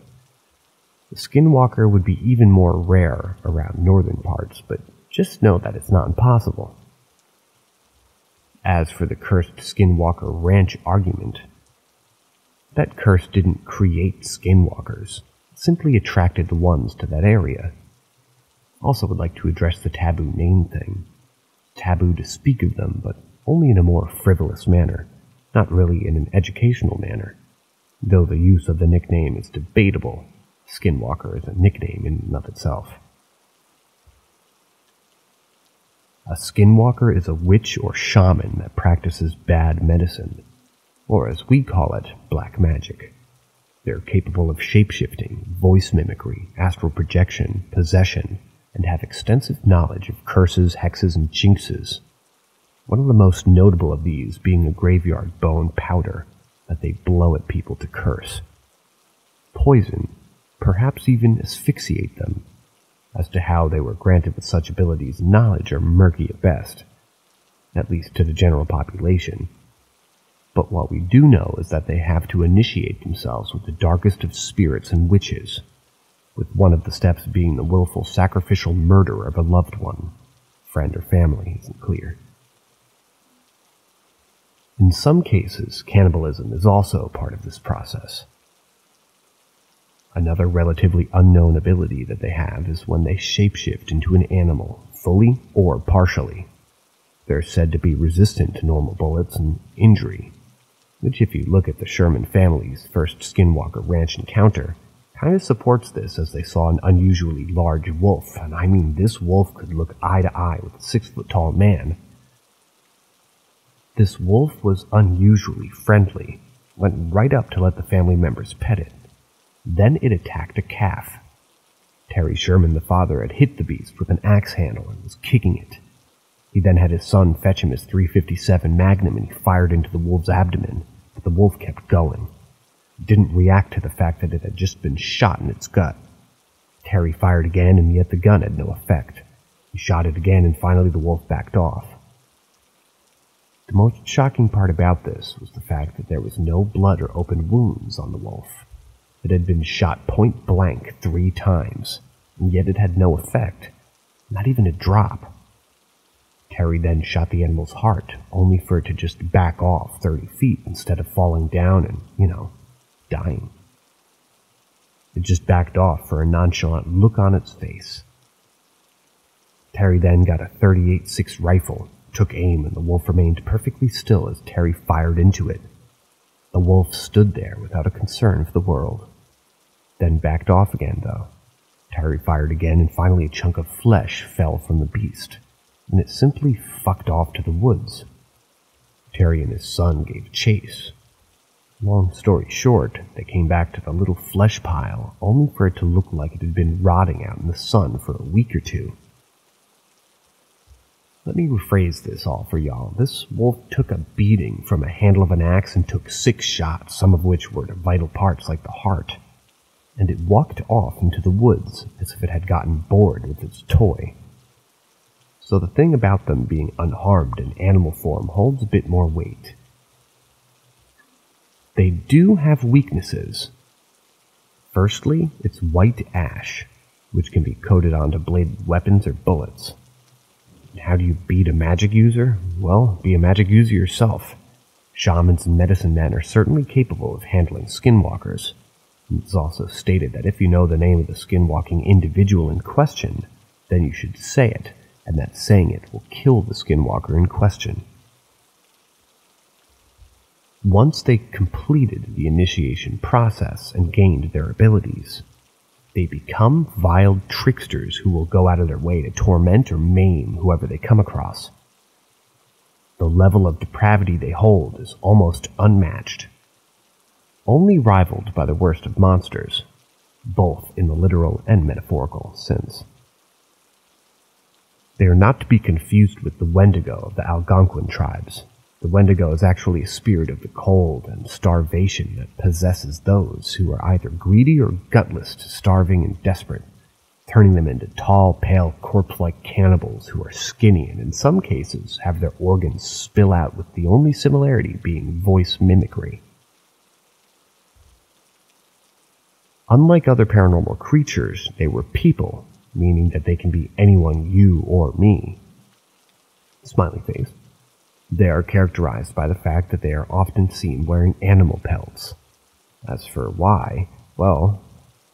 the skinwalker would be even more rare around northern parts, but just know that it's not impossible. As for the cursed skinwalker ranch argument, that curse didn't create skinwalkers, it simply attracted the ones to that area. Also would like to address the taboo name thing. Taboo to speak of them, but only in a more frivolous manner, not really in an educational manner. Though the use of the nickname is debatable, skinwalker is a nickname in and of itself. A skinwalker is a witch or shaman that practices bad medicine, or as we call it, black magic. They're capable of shapeshifting, voice mimicry, astral projection, possession, and have extensive knowledge of curses, hexes, and jinxes. One of the most notable of these being a graveyard bone powder that they blow at people to curse. Poison, perhaps even asphyxiate them. As to how they were granted with such abilities and knowledge are murky at best, at least to the general population. But what we do know is that they have to initiate themselves with the darkest of spirits and witches, with one of the steps being the willful sacrificial murder of a loved one, friend or family isn't clear. In some cases, cannibalism is also part of this process. Another relatively unknown ability that they have is when they shapeshift into an animal, fully or partially. They're said to be resistant to normal bullets and injury, which if you look at the Sherman family's first Skinwalker Ranch encounter, kind of supports this as they saw an unusually large wolf, and I mean this wolf could look eye to eye with a 6-foot-tall man. This wolf was unusually friendly, went right up to let the family members pet it. Then it attacked a calf. Terry Sherman, the father, had hit the beast with an axe handle and was kicking it. He then had his son fetch him his .357 Magnum and he fired into the wolf's abdomen, but the wolf kept going. It didn't react to the fact that it had just been shot in its gut. Terry fired again and yet the gun had no effect. He shot it again and finally the wolf backed off. The most shocking part about this was the fact that there was no blood or open wounds on the wolf. It had been shot point blank 3 times, and yet it had no effect, not even a drop. Terry then shot the animal's heart, only for it to just back off 30 feet instead of falling down and, dying. It just backed off for a nonchalant look on its face. Terry then got a .38-6 rifle, took aim, and the wolf remained perfectly still as Terry fired into it. The wolf stood there without a concern for the world, then backed off again, though, Terry fired again, and finally a chunk of flesh fell from the beast, and it simply fucked off to the woods. Terry and his son gave chase. Long story short, they came back to the little flesh pile, only for it to look like it had been rotting out in the sun for a week or two. Let me rephrase this all for y'all. This wolf took a beating from a handle of an axe and took 6 shots, some of which were to vital parts like the heart, and it walked off into the woods as if it had gotten bored with its toy. So the thing about them being unharmed in animal form holds a bit more weight. They do have weaknesses. Firstly, it's white ash, which can be coated onto bladed weapons or bullets. And how do you beat a magic user? Well, be a magic user yourself. Shamans and medicine men are certainly capable of handling skinwalkers. And it's also stated that if you know the name of the skinwalking individual in question, then you should say it, and that saying it will kill the skinwalker in question. Once they completed the initiation process and gained their abilities, they become vile tricksters who will go out of their way to torment or maim whoever they come across. The level of depravity they hold is almost unmatched, only rivaled by the worst of monsters, both in the literal and metaphorical sense. They are not to be confused with the Wendigo of the Algonquin tribes. The Wendigo is actually a spirit of the cold and starvation that possesses those who are either greedy or gutless to starving and desperate, turning them into tall, pale, corpse-like cannibals who are skinny and in some cases have their organs spill out, with the only similarity being voice mimicry. Unlike other paranormal creatures, they were people, meaning that they can be anyone, you or me. Smiley face. They are characterized by the fact that they are often seen wearing animal pelts. As for why, well,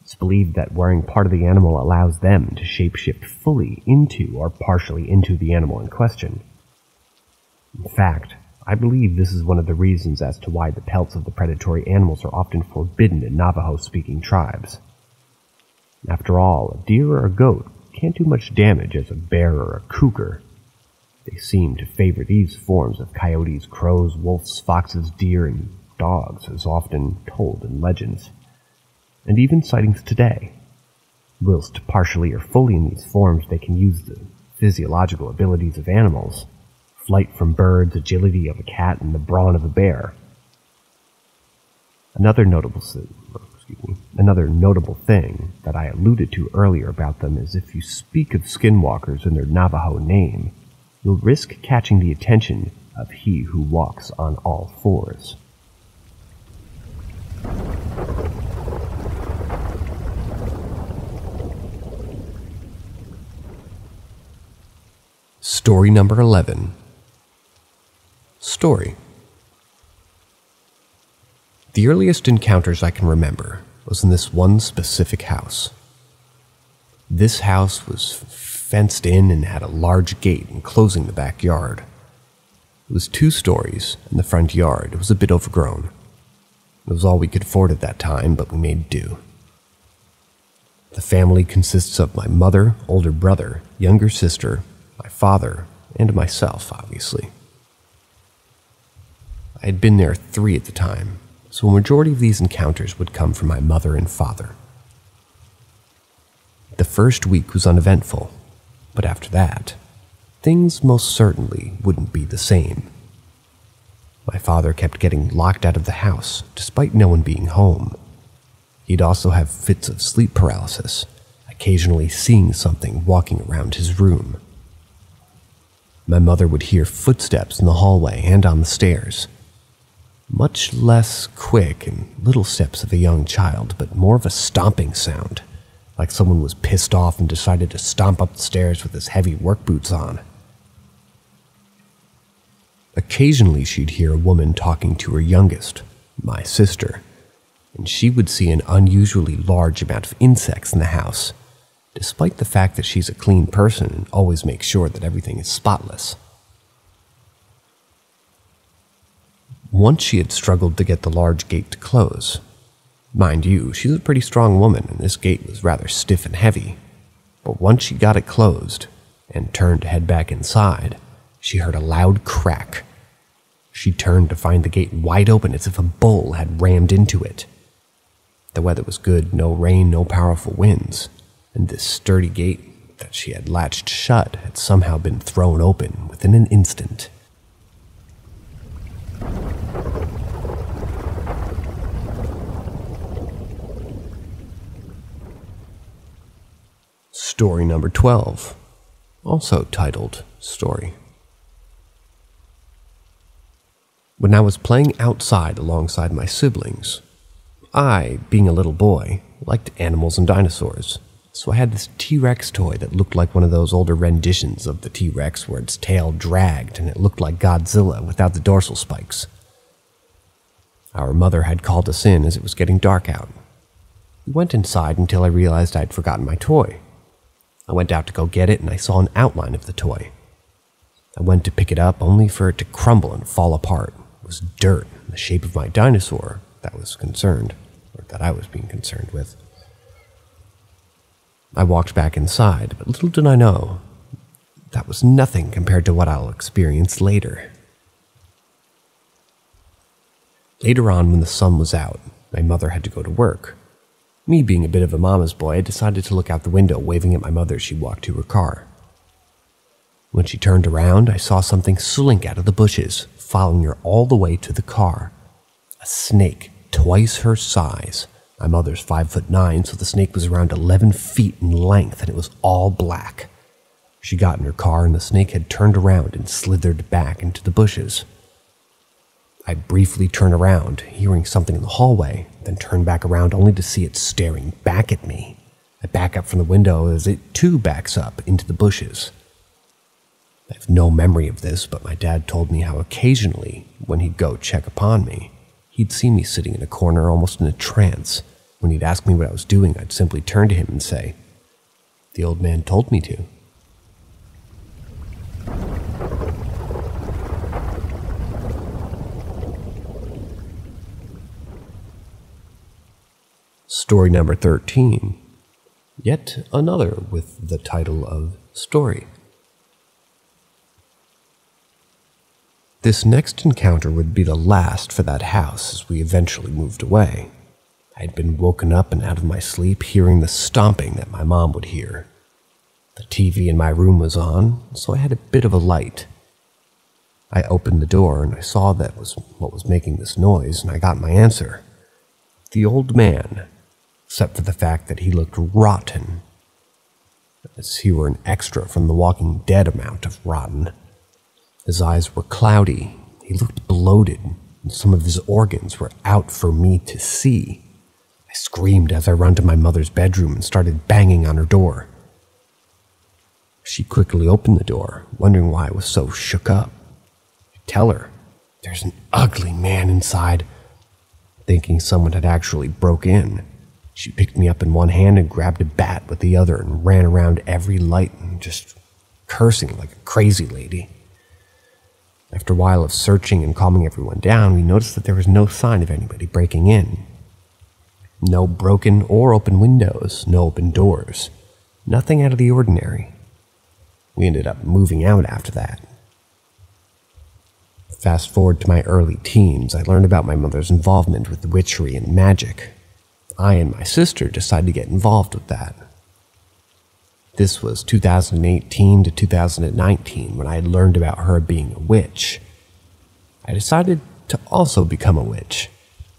it's believed that wearing part of the animal allows them to shapeshift fully into or partially into the animal in question. In fact, I believe this is one of the reasons as to why the pelts of the predatory animals are often forbidden in Navajo-speaking tribes. After all, a deer or a goat can't do much damage as a bear or a cougar. They seem to favor these forms of coyotes, crows, wolves, foxes, deer, and dogs, as often told in legends, and even sightings today. Whilst partially or fully in these forms, they can use the physiological abilities of animals: flight from birds, agility of a cat, and the brawn of a bear. Another notable thing that I alluded to earlier about them is if you speak of skinwalkers in their Navajo name, you'll risk catching the attention of he who walks on all fours. Story number 11. Story. The earliest encounters I can remember was in this one specific house. This house was fenced in and had a large gate enclosing the backyard. It was 2 stories, and the front yard was a bit overgrown. It was all we could afford at that time, but we made do. The family consists of my mother, older brother, younger sister, my father, and myself, obviously. I had been there 3 at the time, so a majority of these encounters would come from my mother and father. The first week was uneventful, but after that, things most certainly wouldn't be the same. My father kept getting locked out of the house, despite no one being home. He'd also have fits of sleep paralysis, occasionally seeing something walking around his room. My mother would hear footsteps in the hallway and on the stairs. Much less quick and little steps of a young child, but more of a stomping sound, like someone was pissed off and decided to stomp up the stairs with his heavy work boots on. Occasionally she'd hear a woman talking to her youngest, my sister, and she would see an unusually large amount of insects in the house, despite the fact that she's a clean person and always makes sure that everything is spotless. Once she had struggled to get the large gate to close, Mind you, she's a pretty strong woman, and this gate was rather stiff and heavy. But once she got it closed and turned to head back inside, she heard a loud crack. She turned to find the gate wide open as if a bull had rammed into it. The weather was good, no rain, no powerful winds, and this sturdy gate that she had latched shut had somehow been thrown open within an instant. Story number 12, also titled Story. When I was playing outside alongside my siblings, I, being a little boy, liked animals and dinosaurs, so I had this T-Rex toy that looked like one of those older renditions of the T-Rex where its tail dragged and it looked like Godzilla without the dorsal spikes. Our mother had called us in as it was getting dark out. We went inside until I realized I had forgotten my toy. I went out to go get it and I saw an outline of the toy. I went to pick it up only for it to crumble and fall apart. It was dirt in the shape of my dinosaur that was concerned, or that I was being concerned with. I walked back inside, but little did I know, that was nothing compared to what I'll experience later. Later on, when the sun was out, my mother had to go to work. Me being a bit of a mama's boy, I decided to look out the window, waving at my mother as she walked to her car. When she turned around, I saw something slink out of the bushes, following her all the way to the car. A snake, twice her size. My mother's 5'9", so the snake was around 11 feet in length, and it was all black. She got in her car, and the snake had turned around and slithered back into the bushes. I briefly turned around, hearing something in the hallway, then turned back around only to see it staring back at me. I back up from the window as it too backs up into the bushes. I have no memory of this, but my dad told me how occasionally, when he'd go check upon me, he'd see me sitting in a corner almost in a trance. When he'd ask me what I was doing, I'd simply turn to him and say, "The old man told me to." Story number 13, yet another with the title of Story. This next encounter would be the last for that house as we eventually moved away. I had been woken up and out of my sleep hearing the stomping that my mom would hear. The TV in my room was on, so I had a bit of a light. I opened the door and I saw that was what was making this noise, and I got my answer. The old man, except for the fact that he looked rotten, as he were an extra from the Walking Dead amount of rotten. His eyes were cloudy, he looked bloated, and some of his organs were out for me to see. I screamed as I ran to my mother's bedroom and started banging on her door. She quickly opened the door, wondering why I was so shook up. I tell her, "There's an ugly man inside." Thinking someone had actually broke in, she picked me up in one hand and grabbed a bat with the other and ran around every light and just cursing like a crazy lady. After a while of searching and calming everyone down, we noticed that there was no sign of anybody breaking in. No broken or open windows, no open doors, nothing out of the ordinary. We ended up moving out after that. Fast forward to my early teens, I learned about my mother's involvement with witchery and magic. I and my sister decided to get involved with that. This was 2018 to 2019 when I had learned about her being a witch. I decided to also become a witch,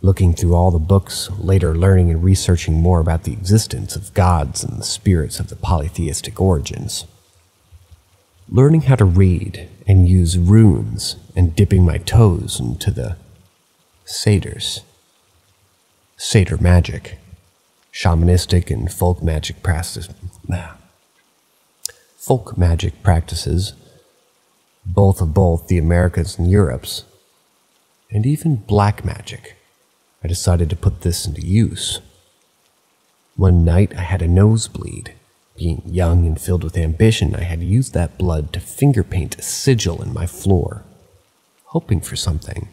looking through all the books, later learning and researching more about the existence of gods and the spirits of the polytheistic origins. Learning how to read and use runes and dipping my toes into the satyrs. Satyr magic, shamanistic and folk magic practices, both of both the Americas and Europes, and even black magic. I decided to put this into use. One night I had a nosebleed. Being young and filled with ambition, I had used that blood to finger paint a sigil in my floor, hoping for something.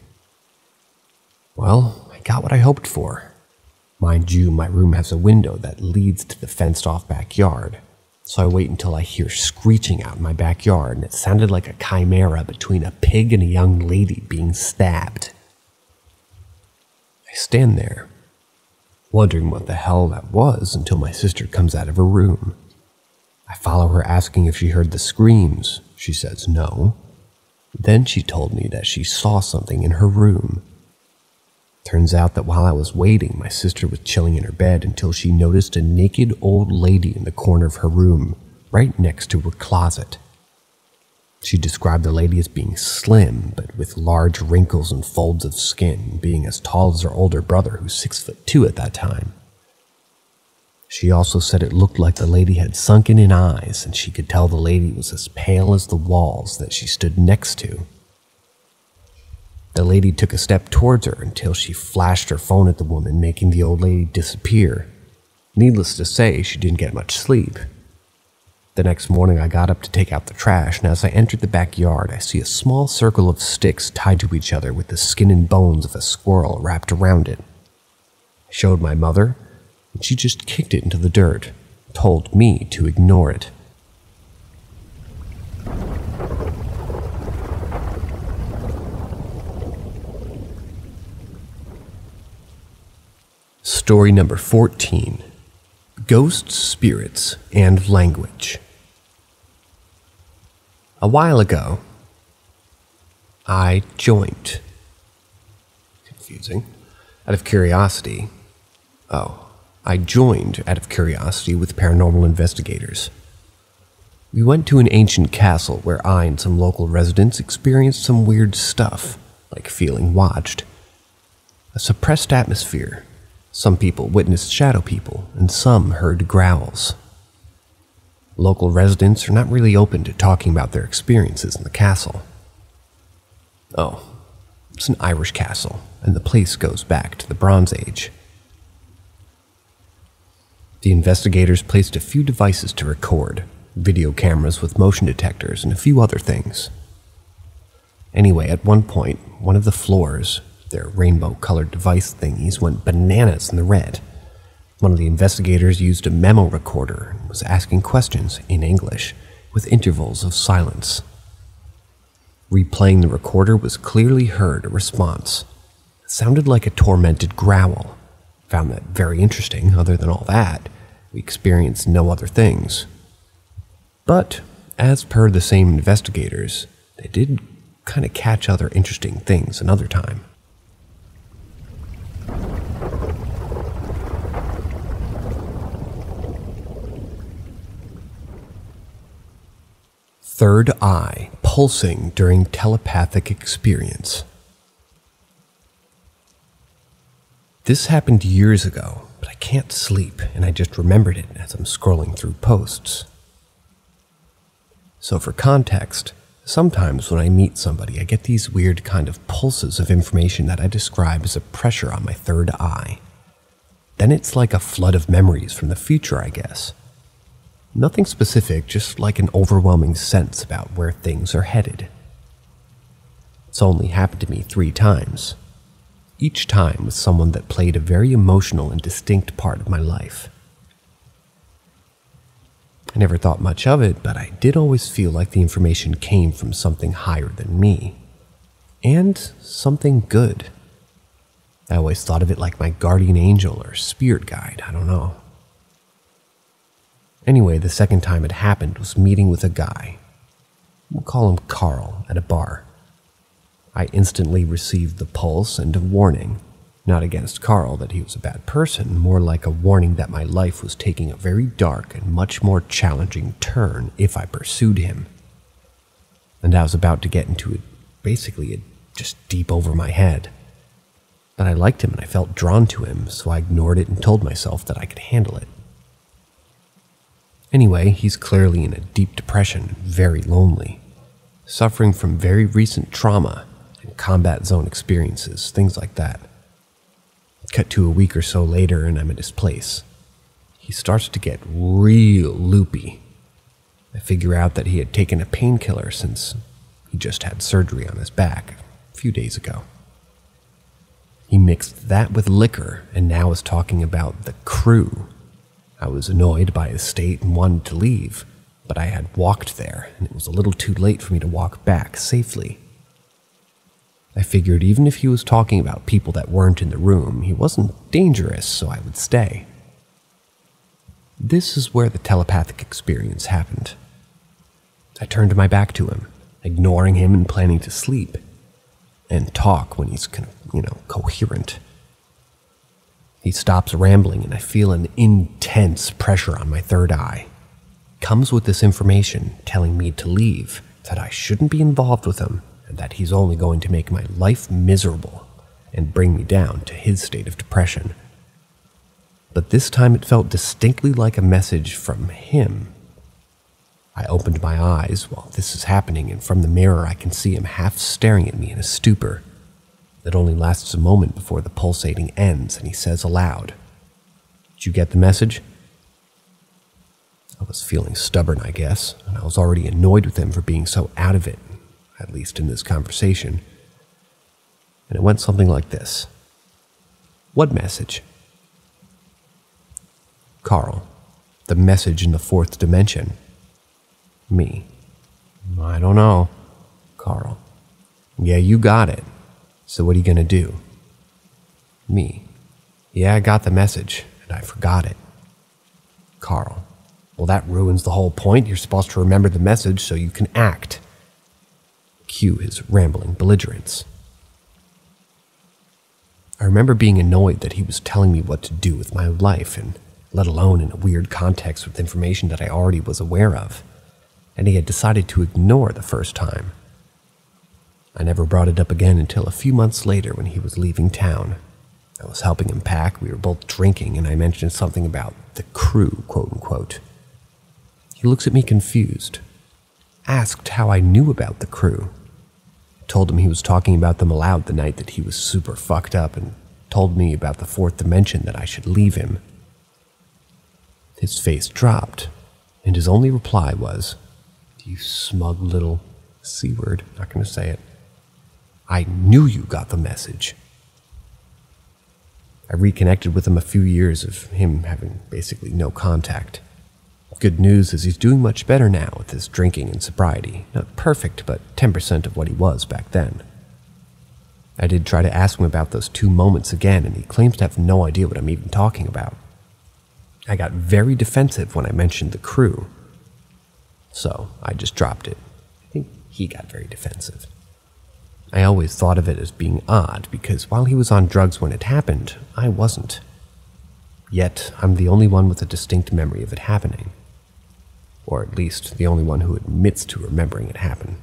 Well, I got what I hoped for. Mind you, my room has a window that leads to the fenced-off backyard, so I wait until I hear screeching out in my backyard, and it sounded like a chimera between a pig and a young lady being stabbed. I stand there, wondering what the hell that was until my sister comes out of her room. I follow her asking if she heard the screams. She says no. Then she told me that she saw something in her room. Turns out that while I was waiting, my sister was chilling in her bed until she noticed a naked old lady in the corner of her room, right next to her closet. She described the lady as being slim, but with large wrinkles and folds of skin, being as tall as her older brother, who's 6'2" at that time. She also said it looked like the lady had sunken in eyes, and she could tell the lady was as pale as the walls that she stood next to. The lady took a step towards her until she flashed her phone at the woman, making the old lady disappear. Needless to say, she didn't get much sleep. The next morning, I got up to take out the trash, and as I entered the backyard, I see a small circle of sticks tied to each other with the skin and bones of a squirrel wrapped around it. I showed my mother, and she just kicked it into the dirt, told me to ignore it. Story number 14. Ghosts, Spirits, and Language. A while ago, I joined. Confusing. Out of curiosity. I joined out of curiosity with paranormal investigators. We went to an ancient castle where I and some local residents experienced some weird stuff, like feeling watched. A suppressed atmosphere. Some people witnessed shadow people, and some heard growls. Local residents are not really open to talking about their experiences in the castle. It's an Irish castle, and the place goes back to the Bronze Age. The investigators placed a few devices to record, video cameras with motion detectors, and a few other things. Anyway, at one point, one of the floors, their rainbow-colored device thingies, went bananas in the red. One of the investigators used a memo recorder and was asking questions in English, with intervals of silence. Replaying the recorder was clearly heard a response. It sounded like a tormented growl. Found that very interesting. Other than all that, we experienced no other things. But, as per the same investigators, they did kind of catch other interesting things another time. Third eye pulsing during telepathic experience. This happened years ago, but I can't sleep, and I just remembered it as I'm scrolling through posts. So for context, sometimes when I meet somebody, I get these weird kind of pulses of information that I describe as a pressure on my third eye. Then it's like a flood of memories from the future, I guess. Nothing specific, just like an overwhelming sense about where things are headed. It's only happened to me 3 times. Each time with someone that played a very emotional and distinct part of my life. I never thought much of it, but I did always feel like the information came from something higher than me. And something good. I always thought of it like my guardian angel or spirit guide, I don't know. Anyway, the second time it happened was meeting with a guy. We'll call him Carl, at a bar. I instantly received the pulse and a warning, not against Carl that he was a bad person, more like a warning that my life was taking a very dark and much more challenging turn if I pursued him. And I was about to get into it, basically just deep over my head. But I liked him and I felt drawn to him, so I ignored it and told myself that I could handle it. Anyway, he's clearly in a deep depression, very lonely, suffering from very recent trauma and combat zone experiences, things like that. Cut to a week or so later and I'm at his place. He starts to get real loopy. I figure out that he had taken a painkiller since he just had surgery on his back a few days ago. He mixed that with liquor and now was talking about the crew. I was annoyed by his state and wanted to leave, but I had walked there, and it was a little too late for me to walk back safely. I figured even if he was talking about people that weren't in the room, he wasn't dangerous, so I would stay. This is where the telepathic experience happened. I turned my back to him, ignoring him and planning to sleep, and talk when he's coherent. He stops rambling, and I feel an intense pressure on my third eye. Comes with this information telling me to leave, that I shouldn't be involved with him, and that he's only going to make my life miserable and bring me down to his state of depression. But this time it felt distinctly like a message from him. I opened my eyes while this is happening, and from the mirror I can see him half staring at me in a stupor. It only lasts a moment before the pulsating ends, and he says aloud, "Did you get the message?" I was feeling stubborn, I guess, and I was already annoyed with him for being so out of it, at least in this conversation. And it went something like this. "What message?" "Carl, the message in the fourth dimension." Me. "I don't know." Carl. "Yeah, you got it. So what are you gonna do?" Me. "Yeah, I got the message, and I forgot it." Carl. "Well, that ruins the whole point. You're supposed to remember the message so you can act." Cue his rambling belligerence. I remember being annoyed that he was telling me what to do with my life, and let alone in a weird context with information that I already was aware of, and he had decided to ignore the first time. I never brought it up again until a few months later when he was leaving town. I was helping him pack, we were both drinking, and I mentioned something about the crew, quote-unquote. He looks at me confused, asked how I knew about the crew. I told him he was talking about them aloud the night that he was super fucked up, and told me about the fourth dimension that I should leave him. His face dropped, and his only reply was, "You smug little C-word, not gonna say it. I knew you got the message." I reconnected with him a few years of him having basically no contact. Good news is he's doing much better now with his drinking and sobriety. Not perfect, but 10% of what he was back then. I did try to ask him about those 2 moments again, and he claims to have no idea what I'm even talking about. I got very defensive when I mentioned the crew, so I just dropped it. I think he got very defensive. I always thought of it as being odd, because while he was on drugs when it happened, I wasn't. Yet, I'm the only one with a distinct memory of it happening. Or at least, the only one who admits to remembering it happen.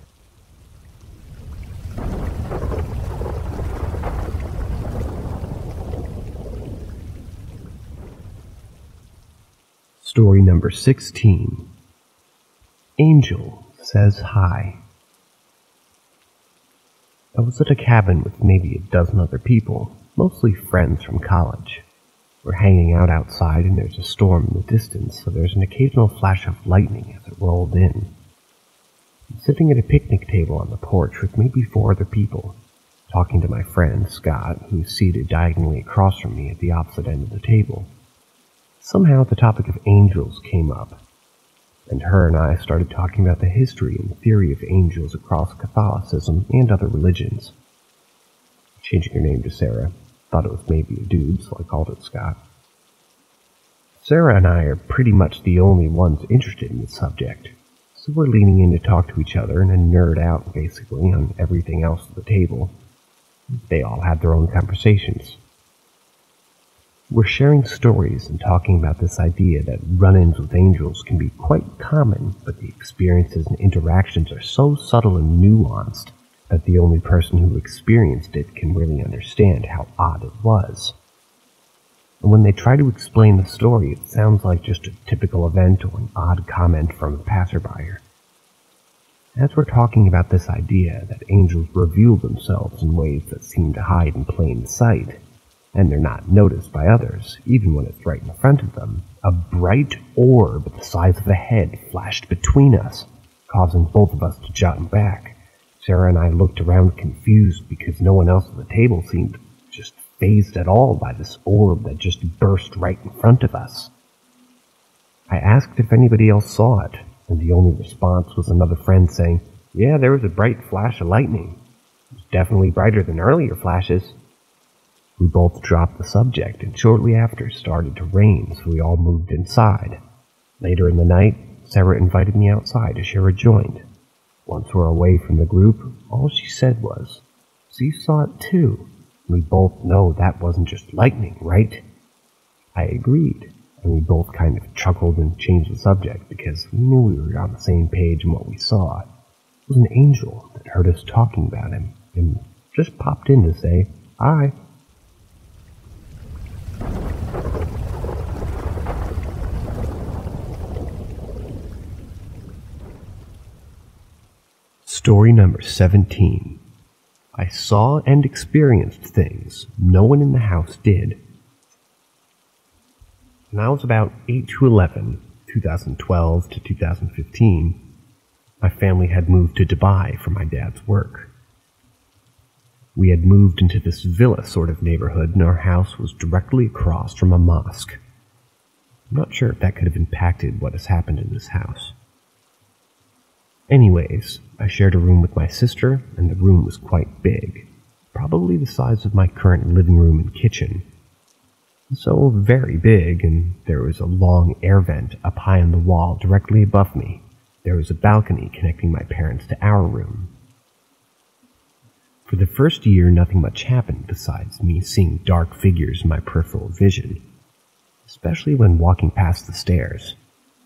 Story number 16. Angel Says Hi. I was at a cabin with maybe a dozen other people, mostly friends from college. We're hanging out outside and there's a storm in the distance, so there's an occasional flash of lightning as it rolled in. I'm sitting at a picnic table on the porch with maybe 4 other people, talking to my friend, Scott, who's seated diagonally across from me at the opposite end of the table. Somehow the topic of angels came up, and her and I started talking about the history and theory of angels across Catholicism and other religions. Changing her name to Sarah. Thought it was maybe a dude, so I called it Scott. Sarah and I are pretty much the only ones interested in the subject, so we're leaning in to talk to each other and nerd out, basically, on everything else at the table. They all had their own conversations. We're sharing stories and talking about this idea that run-ins with angels can be quite common, but the experiences and interactions are so subtle and nuanced that the only person who experienced it can really understand how odd it was. And when they try to explain the story, it sounds like just a typical event or an odd comment from a passerby. As we're talking about this idea that angels reveal themselves in ways that seem to hide in plain sight, and they're not noticed by others, even when it's right in front of them, a bright orb the size of a head flashed between us, causing both of us to jump back. Sarah and I looked around confused because no one else at the table seemed just fazed at all by this orb that just burst right in front of us. I asked if anybody else saw it, and the only response was another friend saying, "Yeah, there was a bright flash of lightning. It was definitely brighter than earlier flashes." We both dropped the subject, and shortly after it started to rain, so we all moved inside. Later in the night, Sarah invited me outside to share a joint. Once we're away from the group, all she said was, "So you saw it too? We both know that wasn't just lightning, right?" I agreed, and we both kind of chuckled and changed the subject because we knew we were on the same page in what we saw. It was an angel that heard us talking about him and just popped in to say hi. Story number 17. I saw and experienced things no one in the house did. When I was about 8 to 11, 2012 to 2015, my family had moved to Dubai for my dad's work. We had moved into this villa sort of neighborhood, and our house was directly across from a mosque. I'm not sure if that could have impacted what has happened in this house. Anyways, I shared a room with my sister, and the room was quite big, probably the size of my current living room and kitchen. So very big, and there was a long air vent up high on the wall directly above me. There was a balcony connecting my parents to our room. For the first year, nothing much happened besides me seeing dark figures in my peripheral vision, especially when walking past the stairs.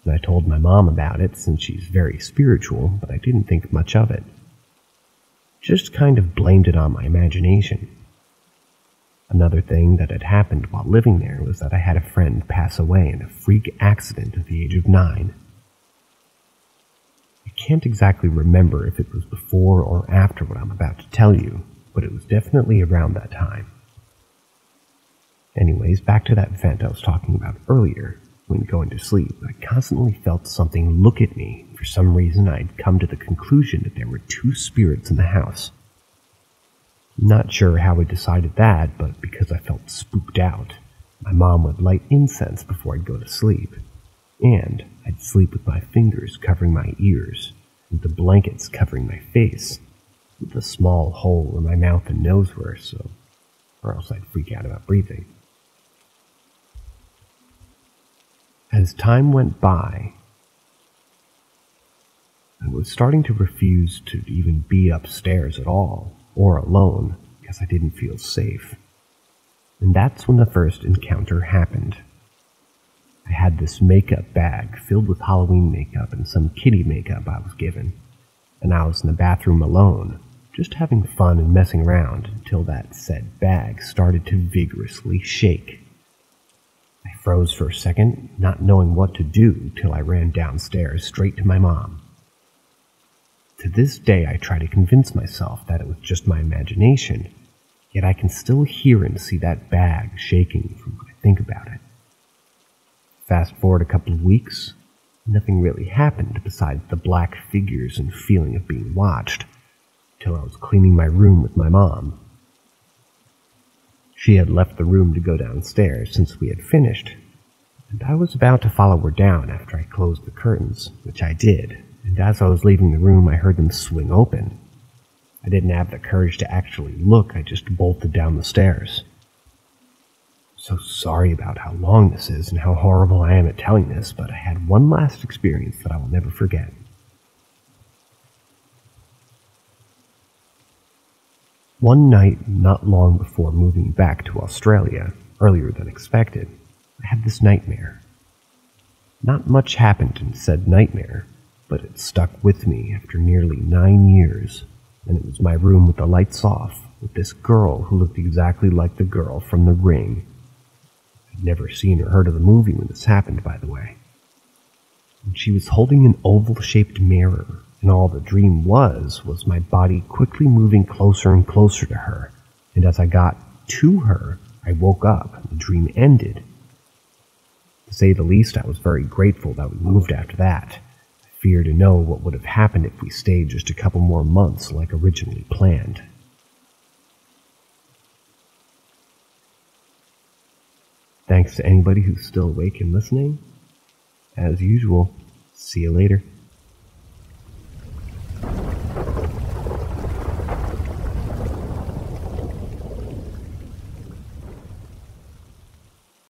And I told my mom about it since she's very spiritual, but I didn't think much of it. Just kind of blamed it on my imagination. Another thing that had happened while living there was that I had a friend pass away in a freak accident at the age of 9. I can't exactly remember if it was before or after what I'm about to tell you, but it was definitely around that time. Anyways, back to that vent I was talking about earlier. When going to sleep, I constantly felt something look at me. For some reason, I'd come to the conclusion that there were 2 spirits in the house. Not sure how I decided that, but because I felt spooked out, my mom would light incense before I'd go to sleep. And I'd sleep with my fingers covering my ears, and the blankets covering my face, with a small hole where my mouth and nose were, or else I'd freak out about breathing. As time went by, I was starting to refuse to even be upstairs at all, or alone, because I didn't feel safe. And that's when the first encounter happened. I had this makeup bag filled with Halloween makeup and some kitty makeup I was given, and I was in the bathroom alone, just having fun and messing around until that said bag started to vigorously shake. I froze for a second, not knowing what to do, till I ran downstairs straight to my mom. To this day, I try to convince myself that it was just my imagination, yet I can still hear and see that bag shaking from what I think about it. Fast forward a couple of weeks, nothing really happened besides the black figures and feeling of being watched, till I was cleaning my room with my mom. She had left the room to go downstairs since we had finished, and I was about to follow her down after I closed the curtains, which I did, and as I was leaving the room I heard them swing open. I didn't have the courage to actually look, I just bolted down the stairs. So sorry about how long this is and how horrible I am at telling this, but I had one last experience that I will never forget. One night, not long before moving back to Australia, earlier than expected, I had this nightmare. Not much happened in said nightmare, but it stuck with me after nearly 9 years, and it was my room with the lights off, with this girl who looked exactly like the girl from The Ring. I'd never seen or heard of the movie when this happened, by the way. And she was holding an oval-shaped mirror, and all the dream was my body quickly moving closer and closer to her, and as I got to her, I woke up and the dream ended. To say the least, I was very grateful that we moved after that. I feared to know what would have happened if we stayed just a couple more months like originally planned. Thanks to anybody who's still awake and listening. As usual, see you later.